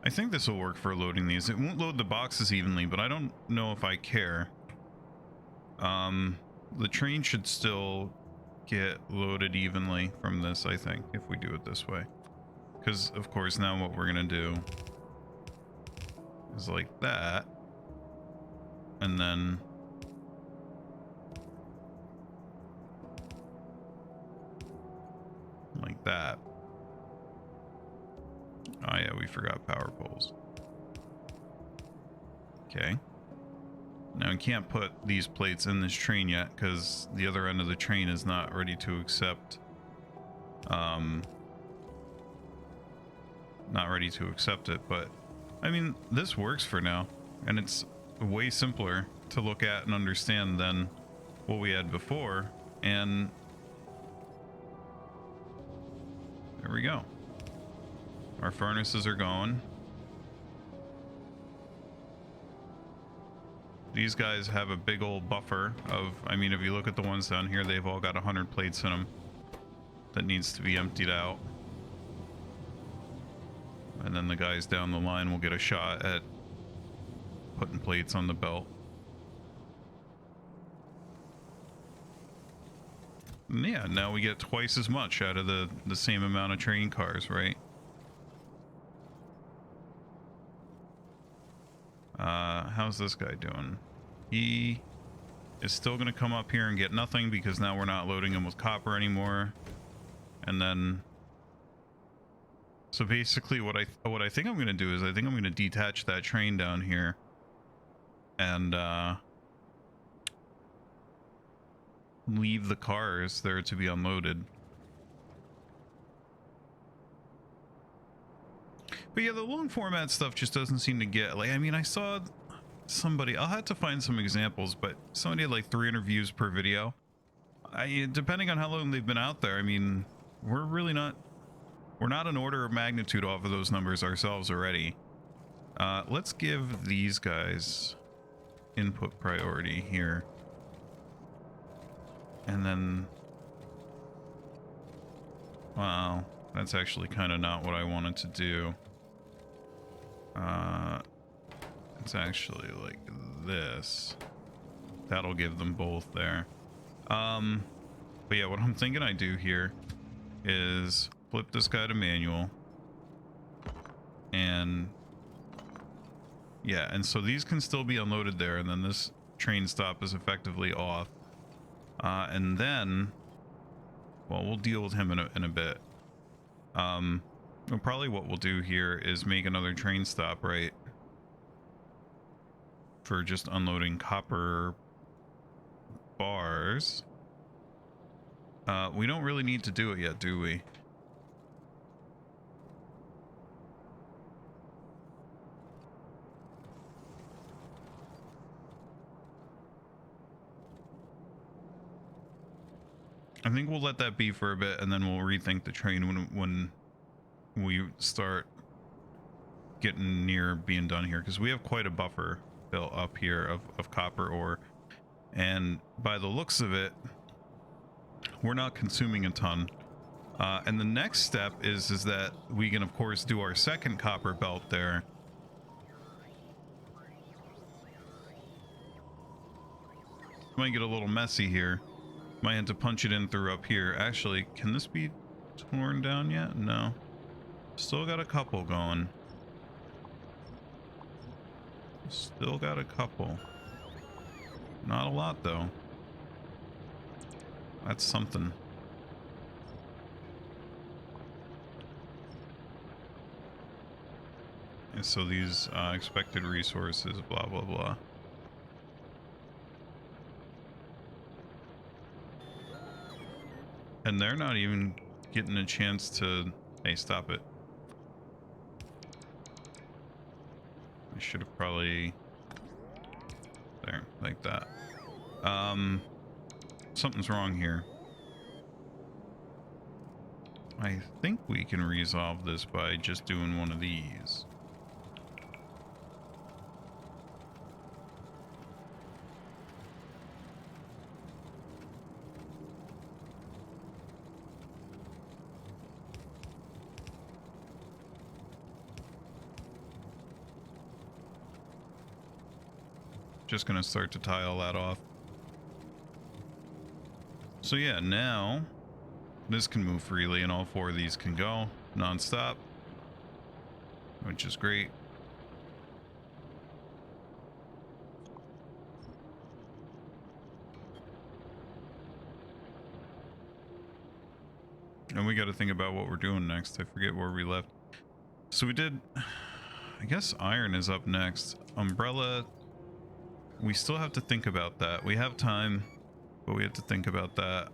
Speaker 1: I think this will work for loading these. It won't load the boxes evenly, but I don't know if I care. The train should still get loaded evenly from this, I think, if we do it this way. Because, of course, now what we're going to do is like that. And then like that. Oh yeah, we forgot power poles. Okay. Now we can't put these plates in this train yet because the other end of the train is not ready to accept not ready to accept it, but I mean, this works for now, and it's way simpler to look at and understand than what we had before. And there we go. Our furnaces are going. These guys have a big old buffer of, I mean, if you look at the ones down here, they've all got 100 plates in them that needs to be emptied out. And then the guys down the line will get a shot at putting plates on the belt. And yeah, now we get twice as much out of the same amount of train cars, right? How's this guy doing? He is still going to come up here and get nothing because now we're not loading him with copper anymore. And then, so basically what I think I'm going to do is I think I'm going to detach that train down here and leave the cars there to be unloaded. But yeah, the long format stuff just doesn't seem to get, like, I mean, I saw somebody, I'll have to find some examples, but somebody had like 300 views per video. Depending on how long they've been out there, I mean, we're not an order of magnitude off of those numbers ourselves already. Let's give these guys input priority here. And then, wow, that's actually kind of not what I wanted to do. It's actually like this. That'll give them both there. But yeah, what I'm thinking I do here is flip this guy to manual. And yeah, and so these can still be unloaded there, and then this train stop is effectively off. And then, well, we'll deal with him in a bit. Well, probably what we'll do here is make another train stop, right? For just unloading copper bars. We don't really need to do it yet, do we? I think we'll let that be for a bit, and then we'll rethink the train when we start getting near being done here, because we have quite a buffer built up here of copper ore, and by the looks of it, we're not consuming a ton. And the next step is that we can of course do our second copper belt there. Might get a little messy here. Might have to punch it in through up here. Actually, can this be torn down yet? No. Still got a couple going. Still got a couple. Not a lot though. That's something. And so these expected resources, blah blah blah. And they're not even getting a chance to... Hey, stop it. I should have probably... There, like that. Something's wrong here. I think we can resolve this by just doing one of these. Just gonna start to tie all that off. So yeah, now this can move freely and all four of these can go non-stop, which is great. And we got to think about what we're doing next. I forget where we left. So we did, I guess iron is up next. Umbrella, we still have to think about that. We have time, but we have to think about that.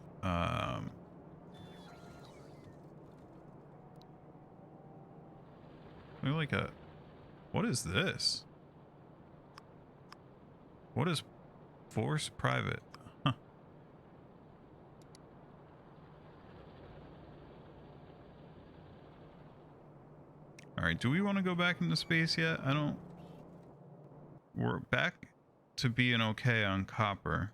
Speaker 1: We're like a... What is this? What is force private? Huh. Alright, do we want to go back into space yet? I don't... We're back to being okay on copper.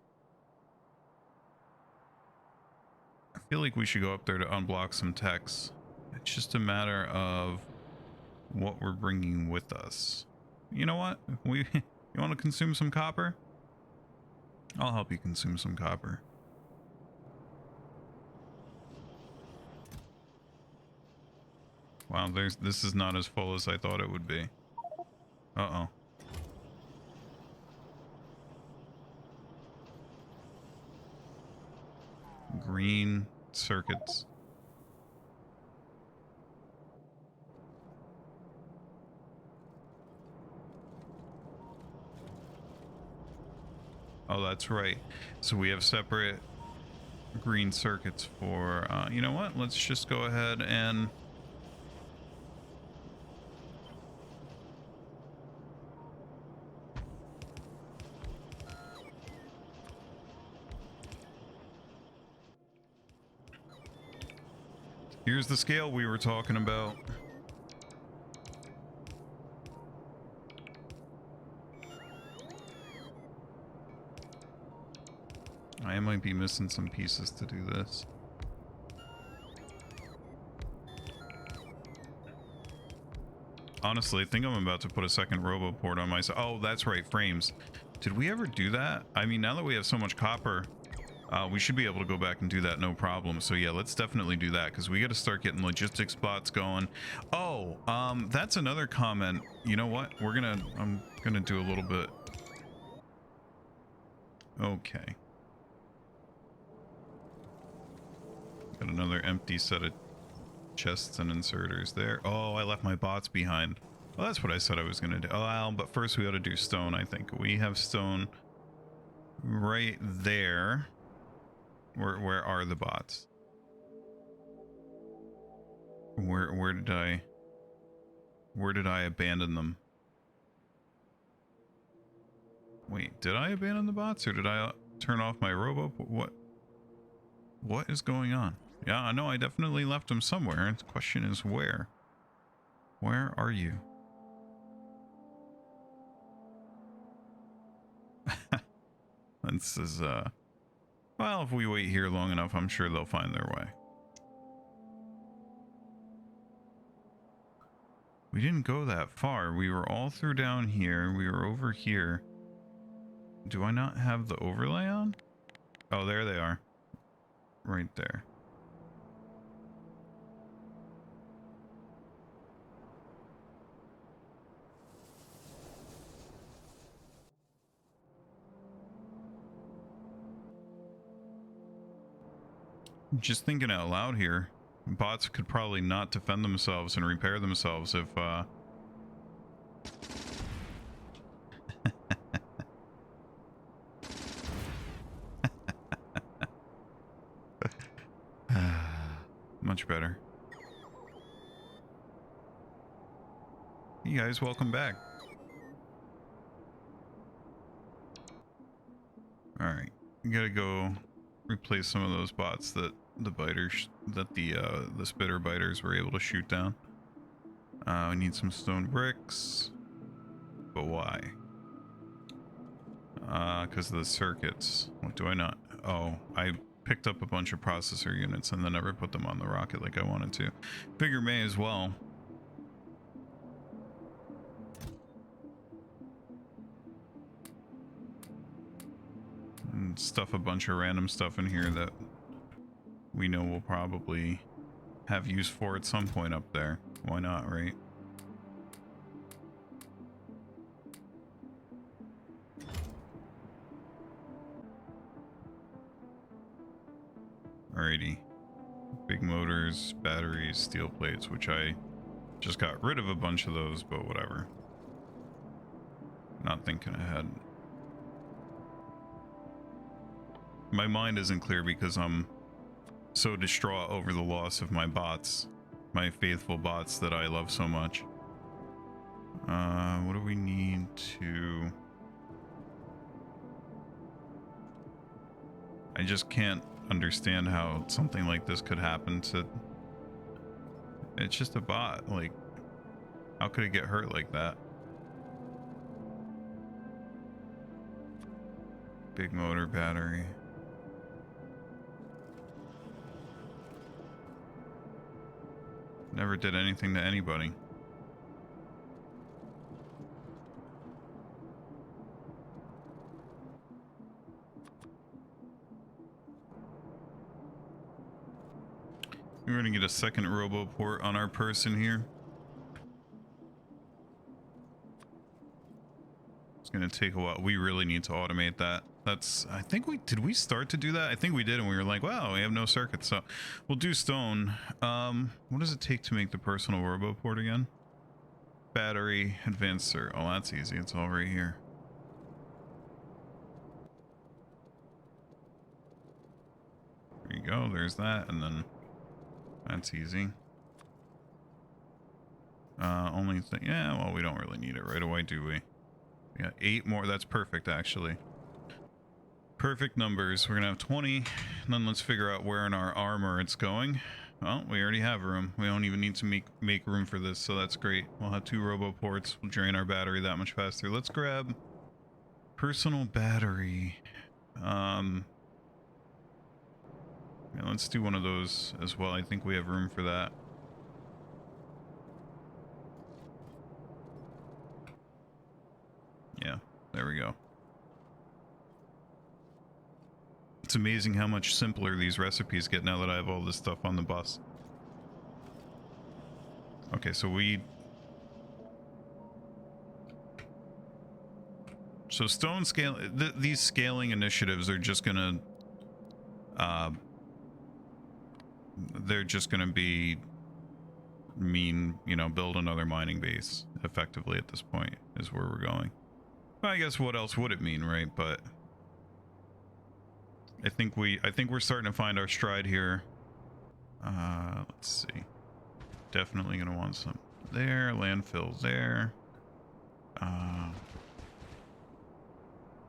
Speaker 1: I feel like we should go up there to unblock some techs. It's just a matter of what we're bringing with us. You know what? You want to consume some copper? I'll help you consume some copper. Wow, this is not as full as I thought it would be. Uh-oh. Green circuits. Oh, that's right. So we have separate green circuits for, you know what? Let's just go ahead and... Here's the scale we were talking about. I might be missing some pieces to do this. Honestly, I think I'm about to put a second RoboPort on myself. Oh, that's right, frames. Did we ever do that? I mean, now that we have so much copper, we should be able to go back and do that no problem. So yeah, let's definitely do that, because we got to start getting logistics bots going. Oh, that's another comment. You know what? I'm gonna do a little bit. Okay. Got another empty set of chests and inserters there. Oh, I left my bots behind. Well, that's what I said I was gonna do. Oh, well, but first we got to do stone, I think. We have stone right there. Where are the bots? Where did I abandon them? Wait, did I abandon the bots, or did I turn off my robo? What? What is going on? Yeah, I know I definitely left them somewhere. The question is where? Where are you? This is, well, if we wait here long enough, I'm sure they'll find their way. We didn't go that far. We were all through down here. We were over here. Do I not have the overlay on? Oh, there they are. Right there. Just thinking out loud here. Bots could probably not defend themselves and repair themselves if, much better. You guys, welcome back. Alright, you gotta go replace some of those bots that the biters, that the spitter biters were able to shoot down. We need some stone bricks. But why? Because of the circuits. What do I not? Oh, I picked up a bunch of processor units and then never put them on the rocket like I wanted to. Figure may as well. And stuff a bunch of random stuff in here that we know we'll probably have use for at some point up there. Why not, right? Alrighty. Big motors, batteries, steel plates, which I just got rid of a bunch of those, but whatever. Not thinking ahead. My mind isn't clear because I'm so distraught over the loss of my bots. My faithful bots that I love so much. What do we need to... I just can't understand how something like this could happen to... It's just a bot, like... How could it get hurt like that? Big motor, battery... Never did anything to anybody. We're gonna get a second robo port on our person here. It's gonna take a while. We really need to automate that. That's, I think did we start to do that? I think we did, and we were like, wow, we have no circuits, so we'll do stone. What does it take to make the personal robo port again? Battery, advanced cert. Oh, that's easy. It's all right here. There you go. There's that, and then that's easy. Only thing, yeah, well, we don't really need it right away, do we? We got 8 more. That's perfect, actually. Perfect numbers. We're gonna have 20, and then let's figure out where in our armor it's going. Well, we already have room. We don't even need to make room for this, so that's great. We'll have 2 robo ports. We'll drain our battery that much faster. Let's grab personal battery. Yeah, let's do one of those as well. I think we have room for that. Yeah, there we go. It's amazing how much simpler these recipes get now that I have all this stuff on the bus. Okay, so so stone scale, these scaling initiatives are just gonna, they're just gonna be you know, build another mining base effectively at this point is where we're going. Well, I guess what else would it mean, right? But I think we're starting to find our stride here. Let's see. Definitely gonna want some there, landfill there.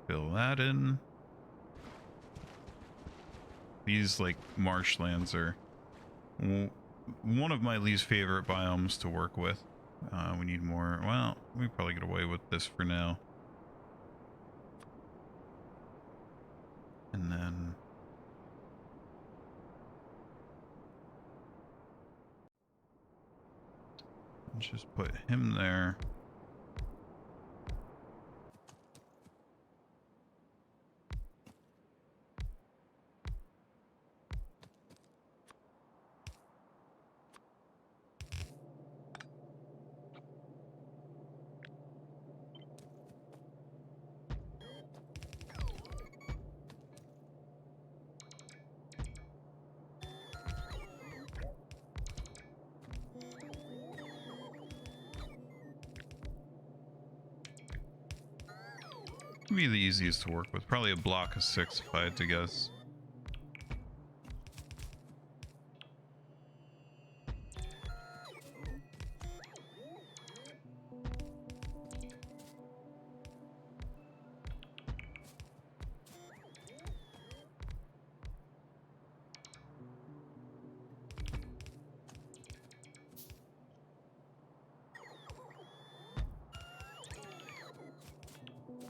Speaker 1: Fill that in. These like marshlands are one of my least favorite biomes to work with. We need more. Well, we probably get away with this for now. And then just put him there. Be the easiest to work with. Probably a block of 6 if I had to guess.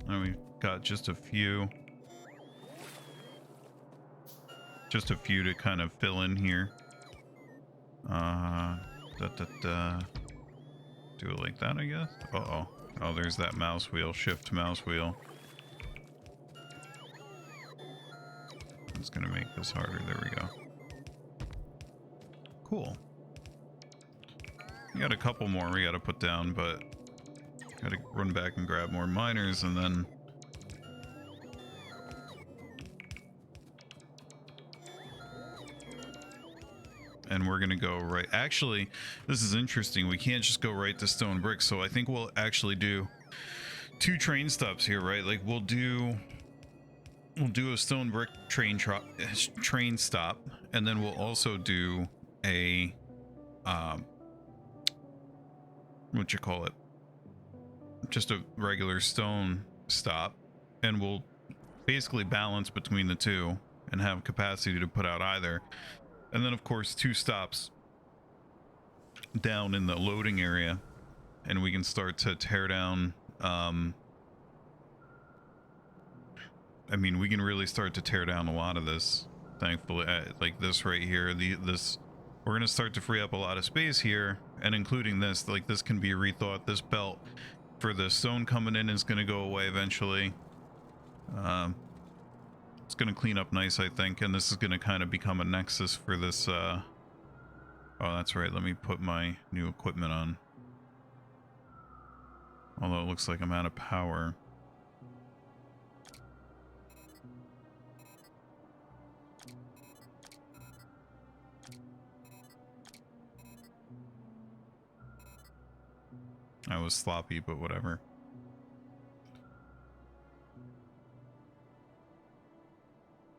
Speaker 1: And we've got just a few to kind of fill in here. Do it like that, I guess. Oh, there's that mouse wheel. Shift mouse wheel. It's gonna make this harder. There we go. Cool. We got a couple more we gotta put down, but gotta run back and grab more miners, and then we're gonna go right. Actually, this is interesting. We can't just go right to stone brick, so I think we'll actually do 2 train stops here, right? Like we'll do a stone brick train stop, and then we'll also do a what you call it, just a regular stone stop, and we'll basically balance between the two and have capacity to put out either. And then of course 2 stops down in the loading area, and we can start to tear down. I mean, we can really start to tear down a lot of this, thankfully. Like this right here, this we're gonna start to free up a lot of space here, and including this, like this can be rethought. This belt for the stone coming in is gonna go away eventually. It's gonna clean up nice, I think, and this is gonna kind of become a nexus for this. Oh, that's right. Let me put my new equipment on. Although it looks like I'm out of power. I was sloppy, but whatever.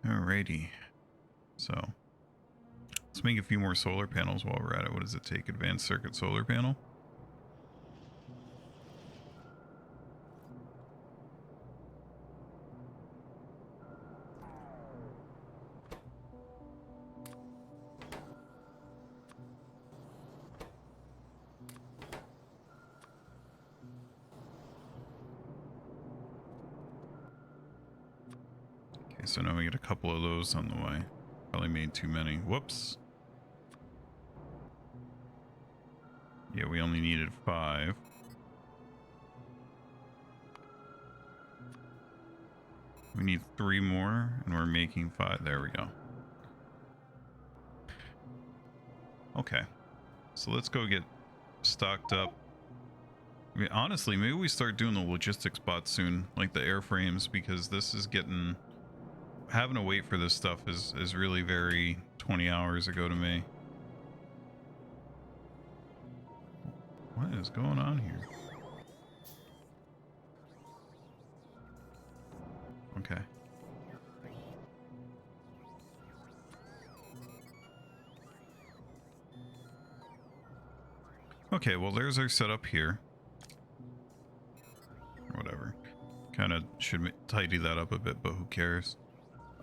Speaker 1: Alrighty. So let's make a few more solar panels while we're at it. What does it take? Advanced circuit solar panel? So now we get a couple of those on the way. Probably made too many. Whoops. Yeah, we only needed 5. We need 3 more, and we're making 5. There we go. Okay. So let's go get stocked up. I mean, honestly, maybe we start doing the logistics bots soon, like the airframes, because this is getting... Having to wait for this stuff is really very 20 hours ago to me. What is going on here? Okay. Okay, well there's our setup here. Whatever. Kind of should tidy that up a bit, but who cares?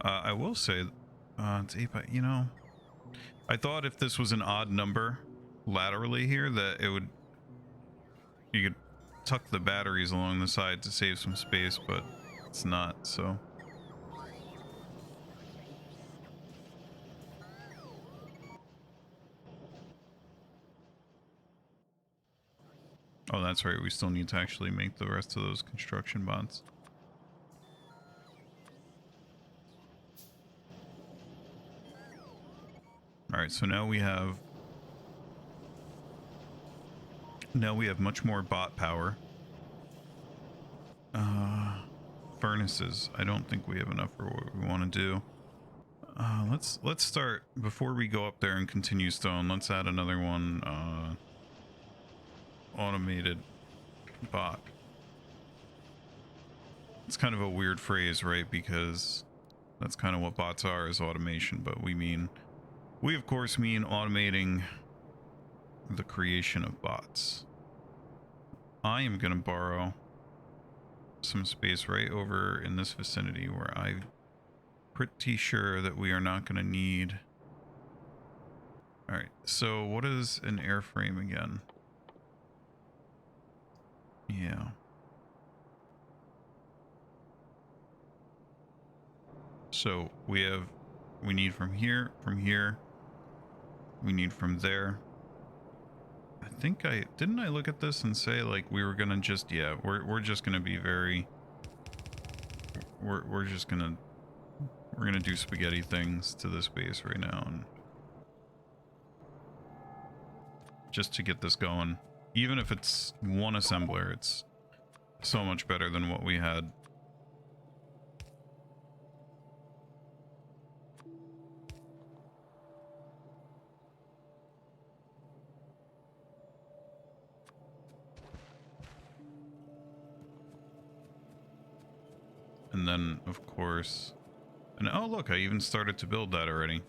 Speaker 1: I will say, It's 8 by, you know, I thought if this was an odd number laterally here that it would, you could tuck the batteries along the side to save some space, but it's not, so. Oh, that's right. We still need to actually make the rest of those construction bonds. All right, so now we have much more bot power. Furnaces. I don't think we have enough for what we want to do. Let's start before we go up there and continue stone. Let's add another one. Automated bot. It's kind of a weird phrase, right? Because that's kind of what bots are, is automation. But we of course mean automating the creation of bots. I am gonna borrow some space right over in this vicinity where I'm pretty sure that we are not going to need. All right, so what is an airframe again? Yeah. So we need from here, we need from there. I think didn't I look at this and say like we were gonna just, yeah, we're just gonna be very, we're gonna do spaghetti things to this base right now, and just to get this going. Even if it's one assembler, it's so much better than what we had. And then, of course, and oh look, I even started to build that already.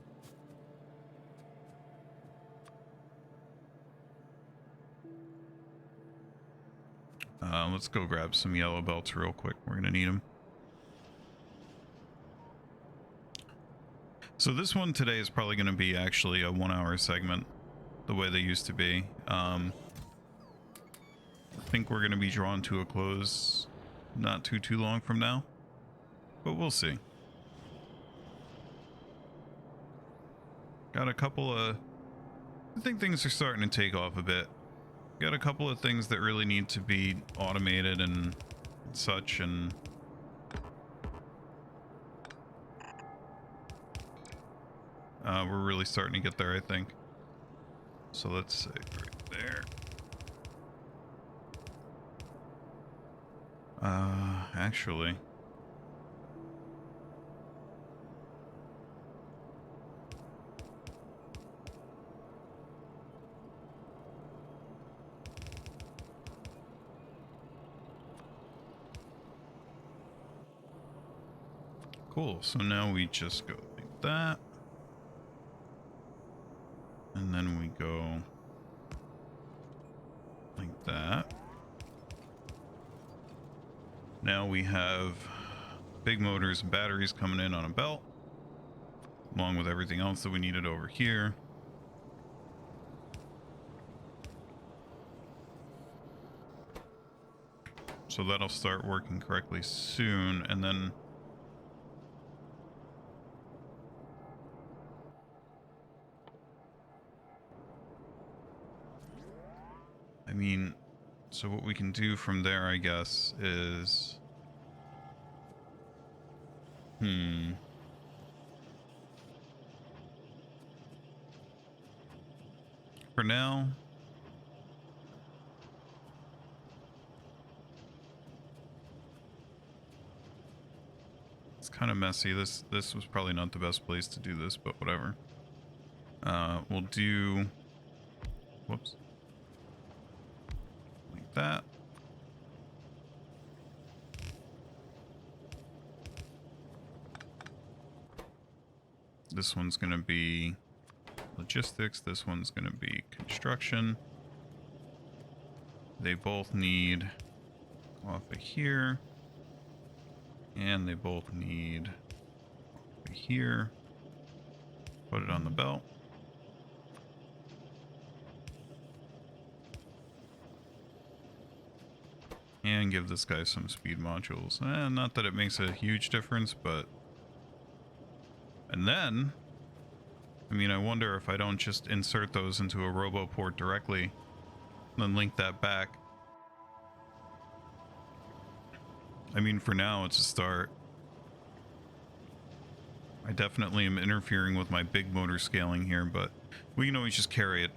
Speaker 1: Let's go grab some yellow belts real quick. We're gonna need them. So this one today is probably gonna be actually a 1-hour segment, the way they used to be. I think we're gonna be drawn to a close not too long from now, but we'll see. Got a couple of, I think things are starting to take off a bit. Got a couple of things that really need to be automated and such, and we're really starting to get there, I think. So let's say right there. Actually, cool. So now we just go like that. And then we go like that. Now we have big motors and batteries coming in on a belt, along with everything else that we needed over here. So that'll start working correctly soon, and then I mean, so what we can do from there, I guess, is for now, it's kind of messy. This was probably not the best place to do this, but whatever. We'll do, whoops, like that. This one's gonna be logistics. This one's gonna be construction. They both need off of here, and they both need here. Put it on the belt. And give this guy some speed modules. Not that it makes a huge difference, but... And then... I mean, I wonder if I don't just insert those into a robo port directly, then link that back. I mean, for now, it's a start. I definitely am interfering with my big motor scaling here, but we can always just carry it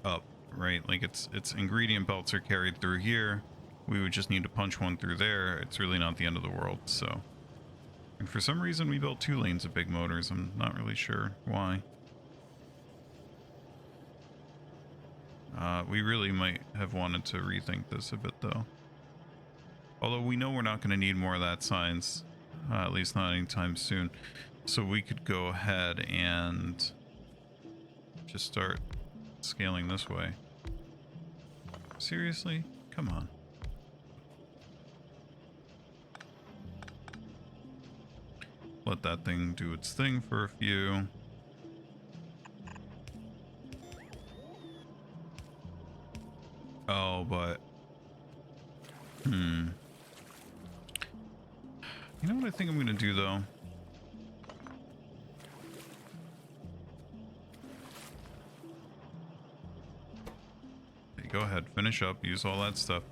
Speaker 1: up, right? Like its ingredient belts are carried through here. We would just need to punch one through there. It's really not the end of the world, so. And for some reason, we built 2 lanes of big motors. I'm not really sure why. We really might have wanted to rethink this a bit, though. Although we know we're not going to need more of that science, at least not anytime soon. So we could go ahead and just start scaling this way. Seriously? Come on. Let that thing do its thing for a few. Oh, but... You know what I think I'm going to do, though? Okay, go ahead. Finish up. Use all that stuff.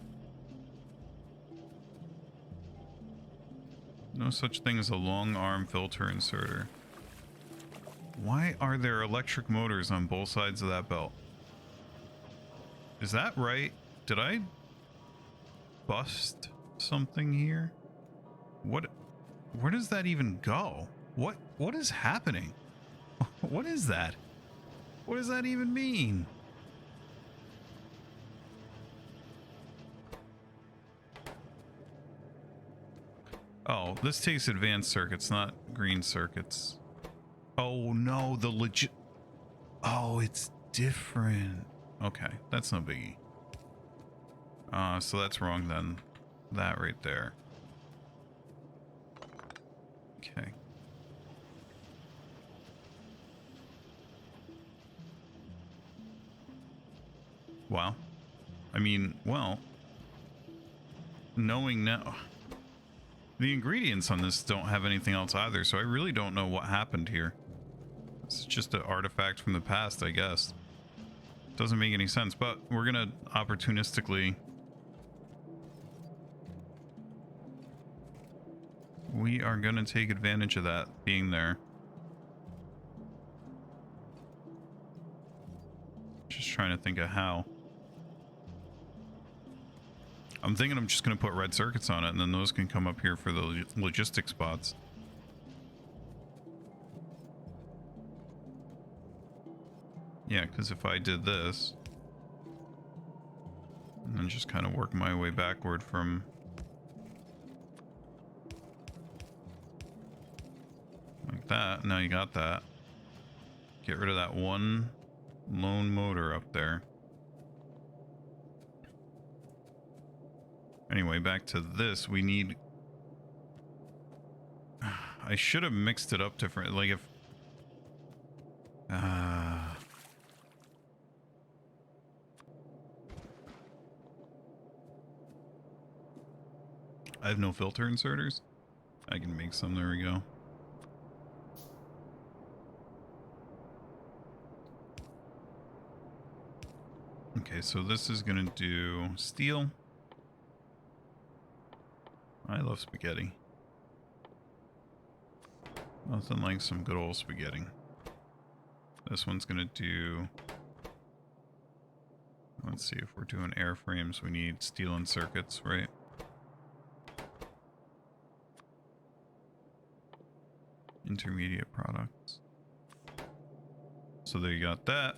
Speaker 1: No such thing as a long arm filter inserter. Why are there electric motors on both sides of that belt? Is that right? Did I bust something here? What? Where does that even go? What is happening? What is that? What does that even mean? Oh, this takes advanced circuits, not green circuits. Oh no, the legit... Oh, it's different. Okay, that's no biggie. So that's wrong then. That right there. Okay. Wow. I mean, well, knowing now... The ingredients on this don't have anything else either, so I really don't know what happened here. It's just an artifact from the past, I guess. Doesn't make any sense, but we're gonna opportunistically... We are gonna take advantage of that being there. Just trying to think of how. I'm thinking I'm just going to put red circuits on it, and then those can come up here for the logistic spots. Yeah, because if I did this, and then just kind of work my way backward from... Like that. Now you got that. Get rid of that one lone motor up there. Anyway, back to this. We need... I should have mixed it up different. Like if... I have no filter inserters. I can make some. There we go. Okay, so this is going to do steel. I love spaghetti. Nothing like some good old spaghetti. This one's gonna do... Let's see, if we're doing airframes, we need steel and circuits, right? Intermediate products. So there you got that.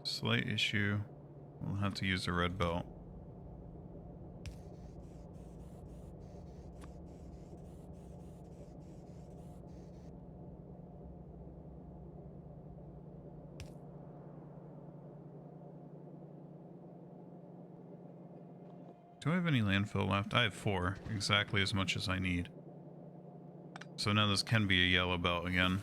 Speaker 1: Slight issue. We'll have to use a red belt. Do I have any landfill left? I have 4, exactly as much as I need. So now this can be a yellow belt again.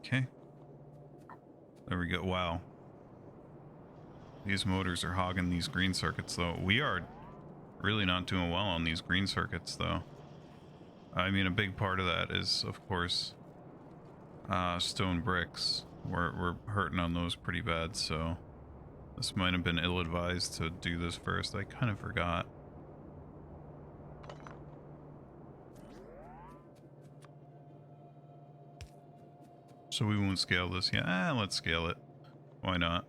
Speaker 1: Okay. There we go. Wow. These motors are hogging these green circuits, though. We are really not doing well on these green circuits, though. I mean, a big part of that is, of course, stone bricks. We're hurting on those pretty bad, so this might have been ill-advised to do this first. I kind of forgot. So we won't scale this yet. Let's scale it. Why not?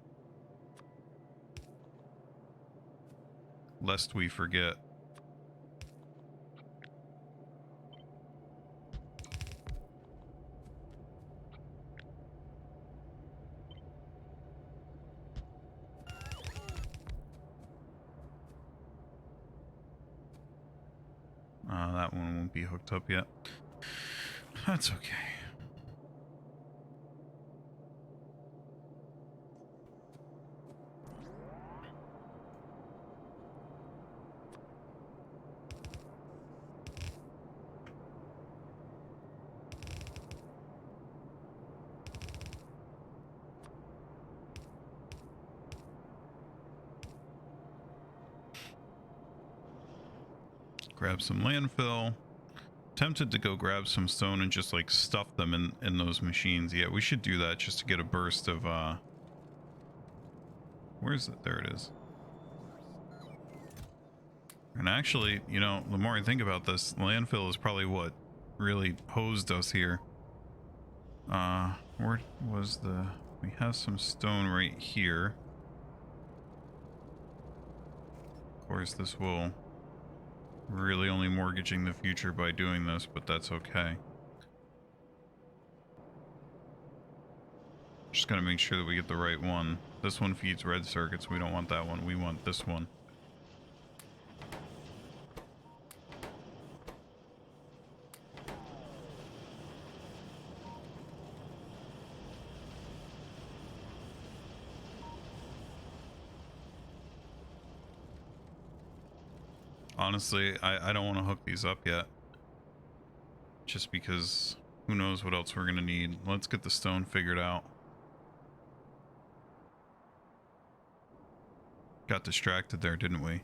Speaker 1: Lest we forget. That one won't be hooked up yet. That's okay. Grab some landfill. Tempted to go grab some stone and just like stuff them in those machines. Yeah, we should do that just to get a burst of where's it? There it is. And actually, you know, the more I think about this, landfill is probably what really hosed us here. Where was the... We have some stone right here. Of course, this will really only mortgaging the future by doing this, but that's okay. Just gotta make sure that we get the right one. This one feeds red circuits. We don't want that one. We want this one. Honestly, I don't want to hook these up yet. Just because who knows what else we're going to need. Let's get the stone figured out. Got distracted there, didn't we?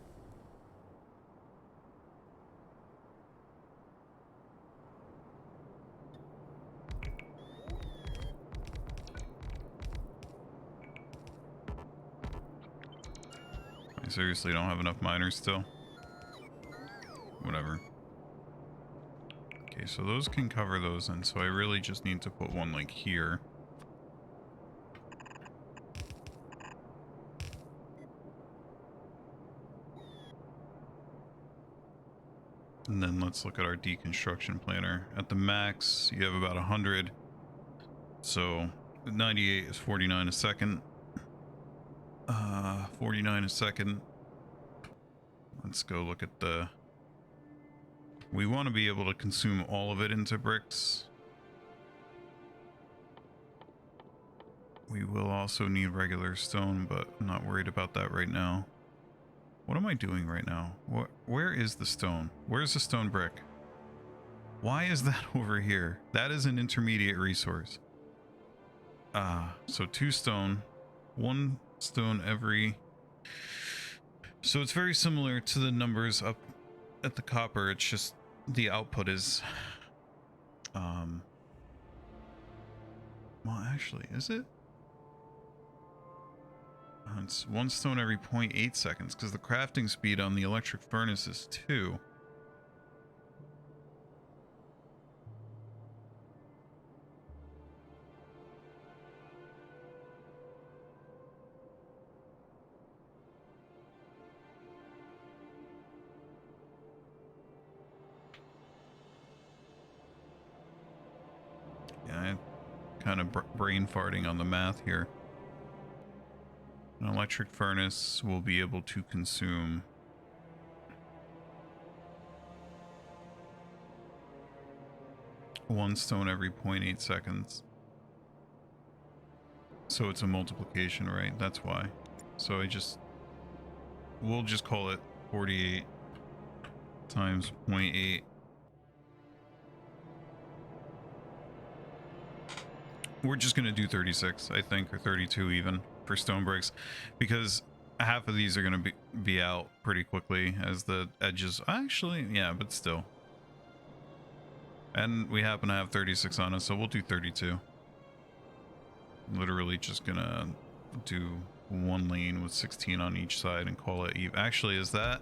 Speaker 1: I seriously don't have enough miners still. Whatever. Okay, so those can cover those, and so I really just need to put one like here. And then let's look at our deconstruction planner. At the max, you have about 100. So 98 is 49 a second. 49 a second. Let's go look at the... We want to be able to consume all of it into bricks. We will also need regular stone, but I'm not worried about that right now. What am I doing right now? Where is the stone? Where's the stone brick? Why is that over here? That is an intermediate resource. So 2 stone. 1 stone every... So it's very similar to the numbers up at the copper. It's just the output is... Well, actually, is it? It's 1 stone every 0.8 seconds, because the crafting speed on the electric furnace is 2. kind of brain farting on the math here. An electric furnace will be able to consume 1 stone every 0.8 seconds. So it's a multiplication, right? That's why. So we'll just call it 48 times 0.8. We're just going to do 36, I think, or 32 even for stone bricks, because half of these are going to be out pretty quickly as the edges. Actually, yeah, but still. And we happen to have 36 on us, so we'll do 32. Literally just going to do 1 lane with 16 on each side and call it even. Actually, is that?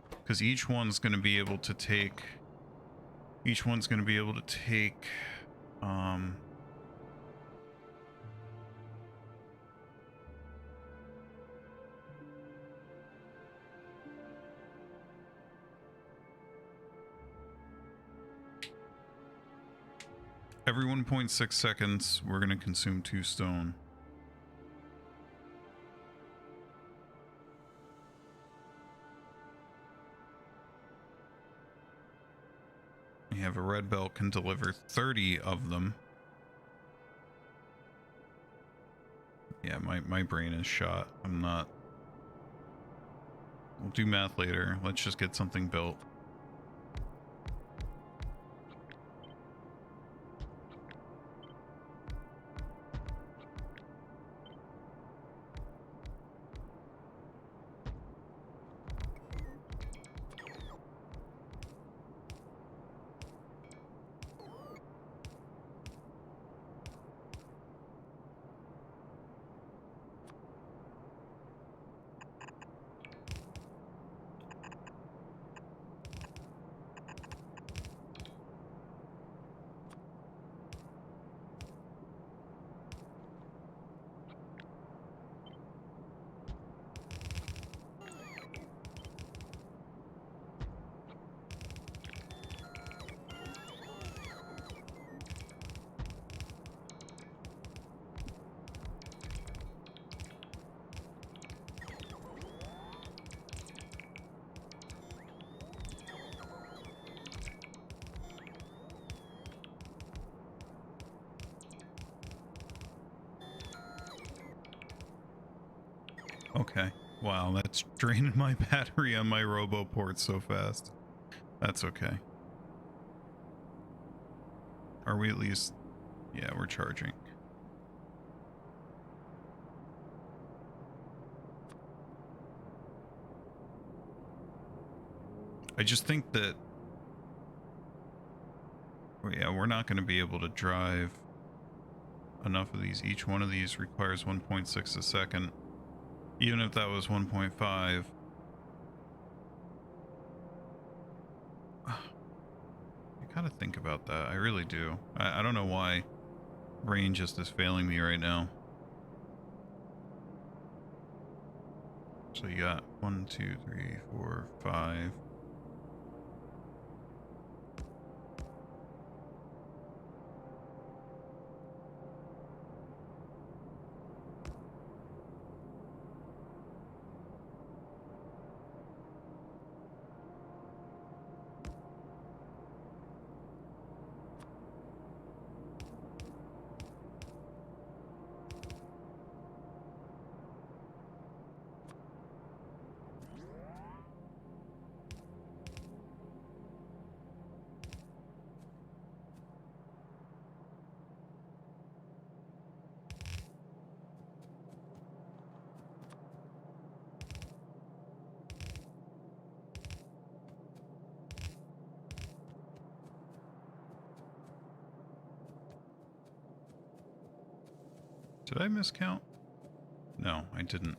Speaker 1: Because each one's going to be able to take... every 1.6 seconds, we're going to consume 2 stone. We have a red belt can deliver 30 of them. Yeah, my brain is shot. I'm not... We'll do math later. Let's just get something built. Okay. Wow, that's draining my battery on my robo port so fast. That's okay. Are we at least... Yeah, we're charging. I just think that... yeah, we're not going to be able to drive enough of these. Each one of these requires 1.6 a second. Even if that was 1.5. I gotta think about that. I really do. I don't know why brain just is failing me right now. So you got 1, 2, 3, 4, 5. Did I miscount? No, I didn't.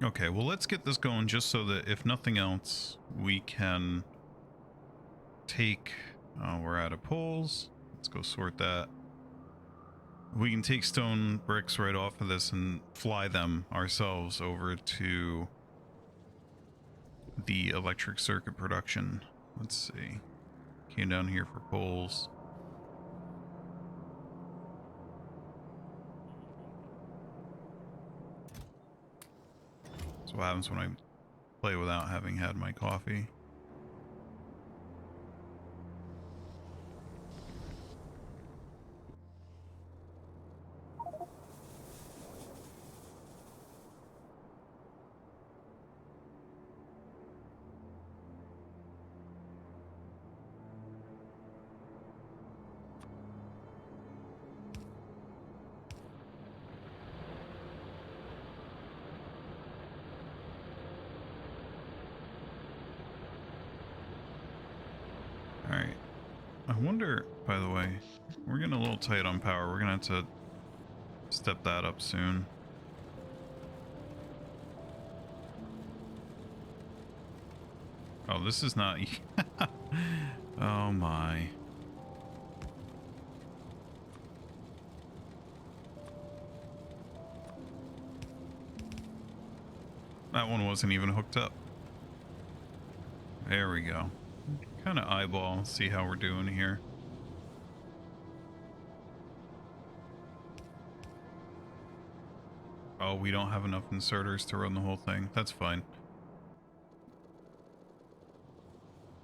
Speaker 1: Okay, well, let's get this going just so that if nothing else, we can take... we're out of poles. Let's go sort that. we can take stone bricks right off of this and fly them ourselves over to the electric circuit production. Let's see. Came down here for poles. That's what happens when I play without having had my coffee. Alright. I wonder, by the way, we're getting a little tight on power. We're gonna have to step that up soon. Oh, this is not... Oh my. That one wasn't even hooked up. There we go. Kind of eyeball, see how we're doing here. Oh, we don't have enough inserters to run the whole thing. That's fine.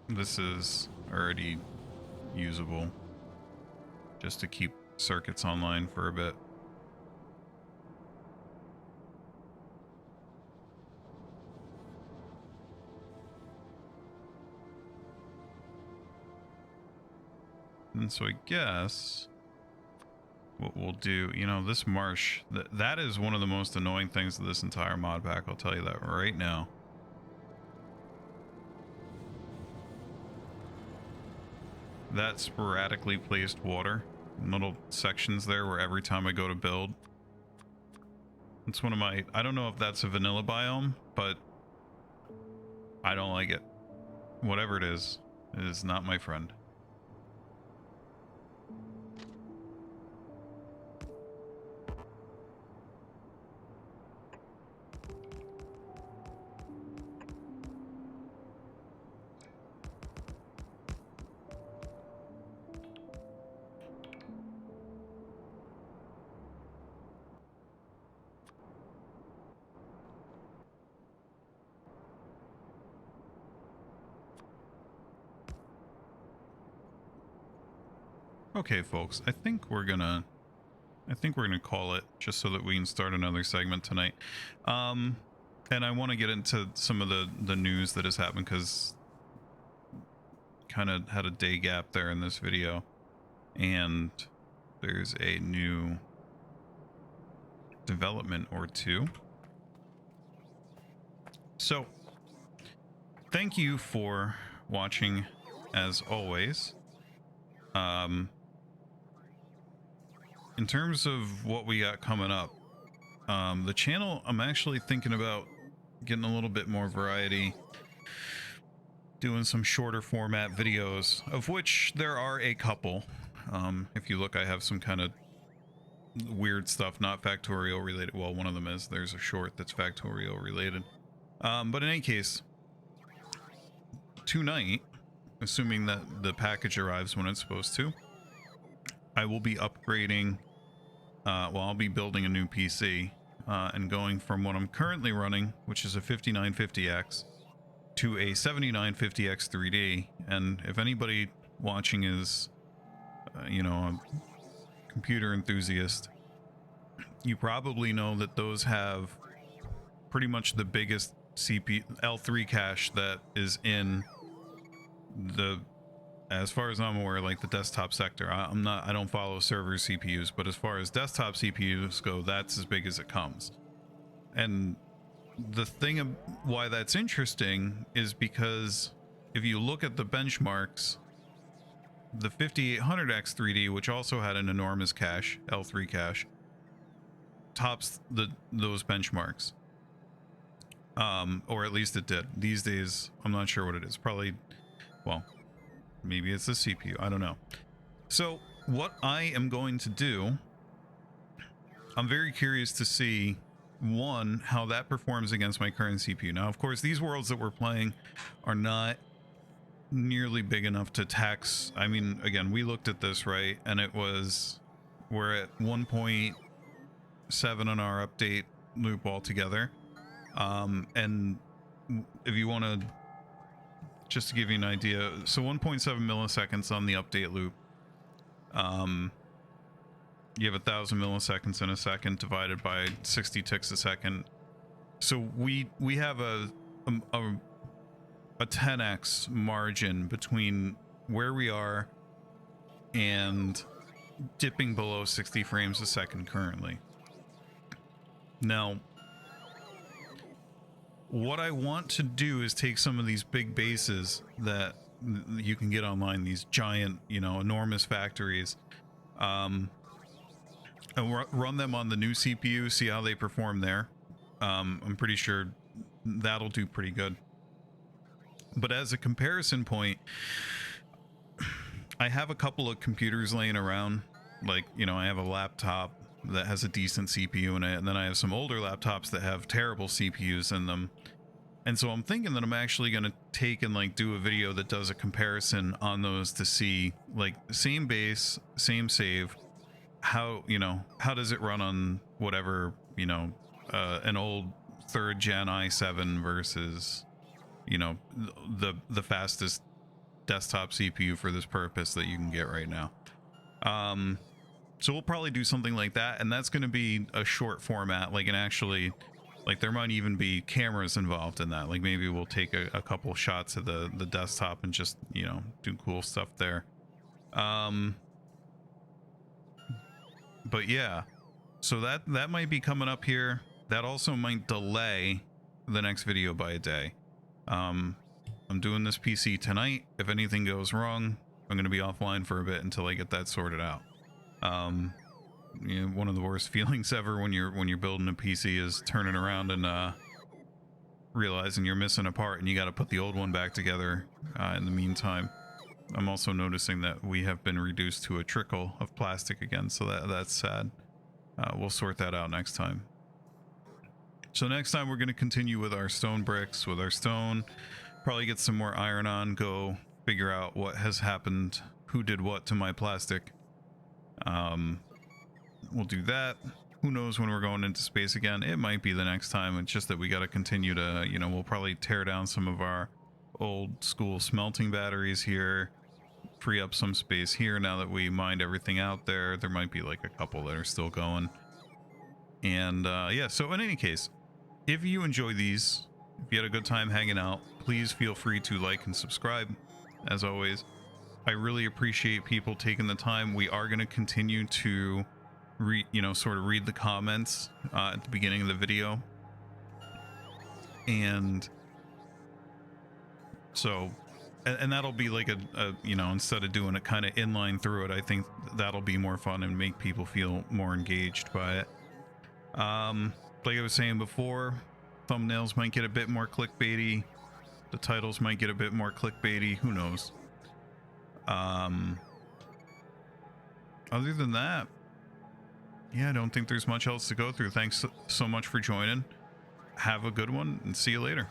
Speaker 1: This is already usable just to keep circuits online for a bit. And so I guess what we'll do, you know, this marsh, that is one of the most annoying things of this entire mod pack, I'll tell you that right now. That sporadically placed water in little sections there where every time I go to build, it's one of my, I don't know if that's a vanilla biome, but I don't like it. Whatever it is not my friend. Okay, folks, I think we're gonna call it just so that we can start another segment tonight. And I want to get into some of the news that has happened because kind of had a day gap there in this video, and there's a new development or two. So thank you for watching as always. In terms of what we got coming up, the channel, I'm actually thinking about getting a little bit more variety, doing some shorter format videos, of which there are a couple. If you look, I have some kind of weird stuff, not Factorio related. Well, one of them is. There's a short that's Factorio related. But in any case, tonight, assuming that the package arrives when it's supposed to, I will be upgrading, well, I'll be building a new PC and going from what I'm currently running, which is a 5950X, to a 7950X 3D. And if anybody watching is, you know, a computer enthusiast, you probably know that those have pretty much the biggest CPU L3 cache that is in the, as far as I'm aware, like the desktop sector. I don't follow server CPUs, but as far as desktop CPUs go, that's as big as it comes. And the thing of why that's interesting is because if you look at the benchmarks, the 5800X 3D, which also had an enormous cache, L3 cache, tops those benchmarks. Or at least it did. These days, I'm not sure what it is. Probably, well, maybe it's the CPU. I don't know. So what I am going to do I'm very curious to see, one, how that performs against my current CPU. Now, of course, these worlds that we're playing are not nearly big enough to tax. I mean, again, we looked at this, right? And it was, we're at 1.7 on our update loop altogether. And if you want to, just to give you an idea, so 1.7 milliseconds on the update loop. You have 1,000 milliseconds in a second divided by 60 ticks a second. So we have a 10x margin between where we are and dipping below 60 frames a second currently. Now, what I want to do is take some of these big bases that you can get online, these giant, you know, enormous factories, and run them on the new CPU, see how they perform there. I'm pretty sure that'll do pretty good. But as a comparison point, I have a couple of computers laying around. Like, you know, I have a laptop that has a decent CPU in it, and then I have some older laptops that have terrible CPUs in them. And so I'm thinking that I'm actually going to take and like do a video that does a comparison on those to see, like, same base, same save, how, you know, how does it run on whatever, you know, an old 3rd gen i7 versus, you know, the fastest desktop CPU for this purpose that you can get right now. So we'll probably do something like that, and that's going to be a short format, like, and actually, like, there might even be cameras involved in that. Like, maybe we'll take a couple shots of the desktop and just, you know, do cool stuff there. But yeah, so that might be coming up here. That also might delay the next video by a day. I'm doing this PC tonight. If anything goes wrong, I'm going to be offline for a bit until I get that sorted out. You know, one of the worst feelings ever when you're building a PC is turning around and realizing you're missing a part and you got to put the old one back together. In the meantime, I'm also noticing that we have been reduced to a trickle of plastic again, so that's sad. We'll sort that out next time. So next time we're going to continue with our stone bricks, with our stone, probably get some more iron on, go figure out what has happened, who did what to my plastic. We'll do that. Who knows when we're going into space again? It might be the next time. It's just that we got to continue to, you know, we'll probably tear down some of our old school smelting batteries here, free up some space here now that we mined everything out there. There might be like a couple that are still going. And yeah, so in any case, if you enjoy these, if you had a good time hanging out, please feel free to like and subscribe. As always, I really appreciate people taking the time. We are going to continue to sort of read the comments at the beginning of the video. And so, and that'll be like a you know, instead of doing it kind of inline through it, I think that'll be more fun and make people feel more engaged by it. Like I was saying before, thumbnails might get a bit more clickbaity. The titles might get a bit more clickbaity. Who knows? Other than that, yeah, I don't think there's much else to go through. Thanks so much for joining. Have a good one and see you later.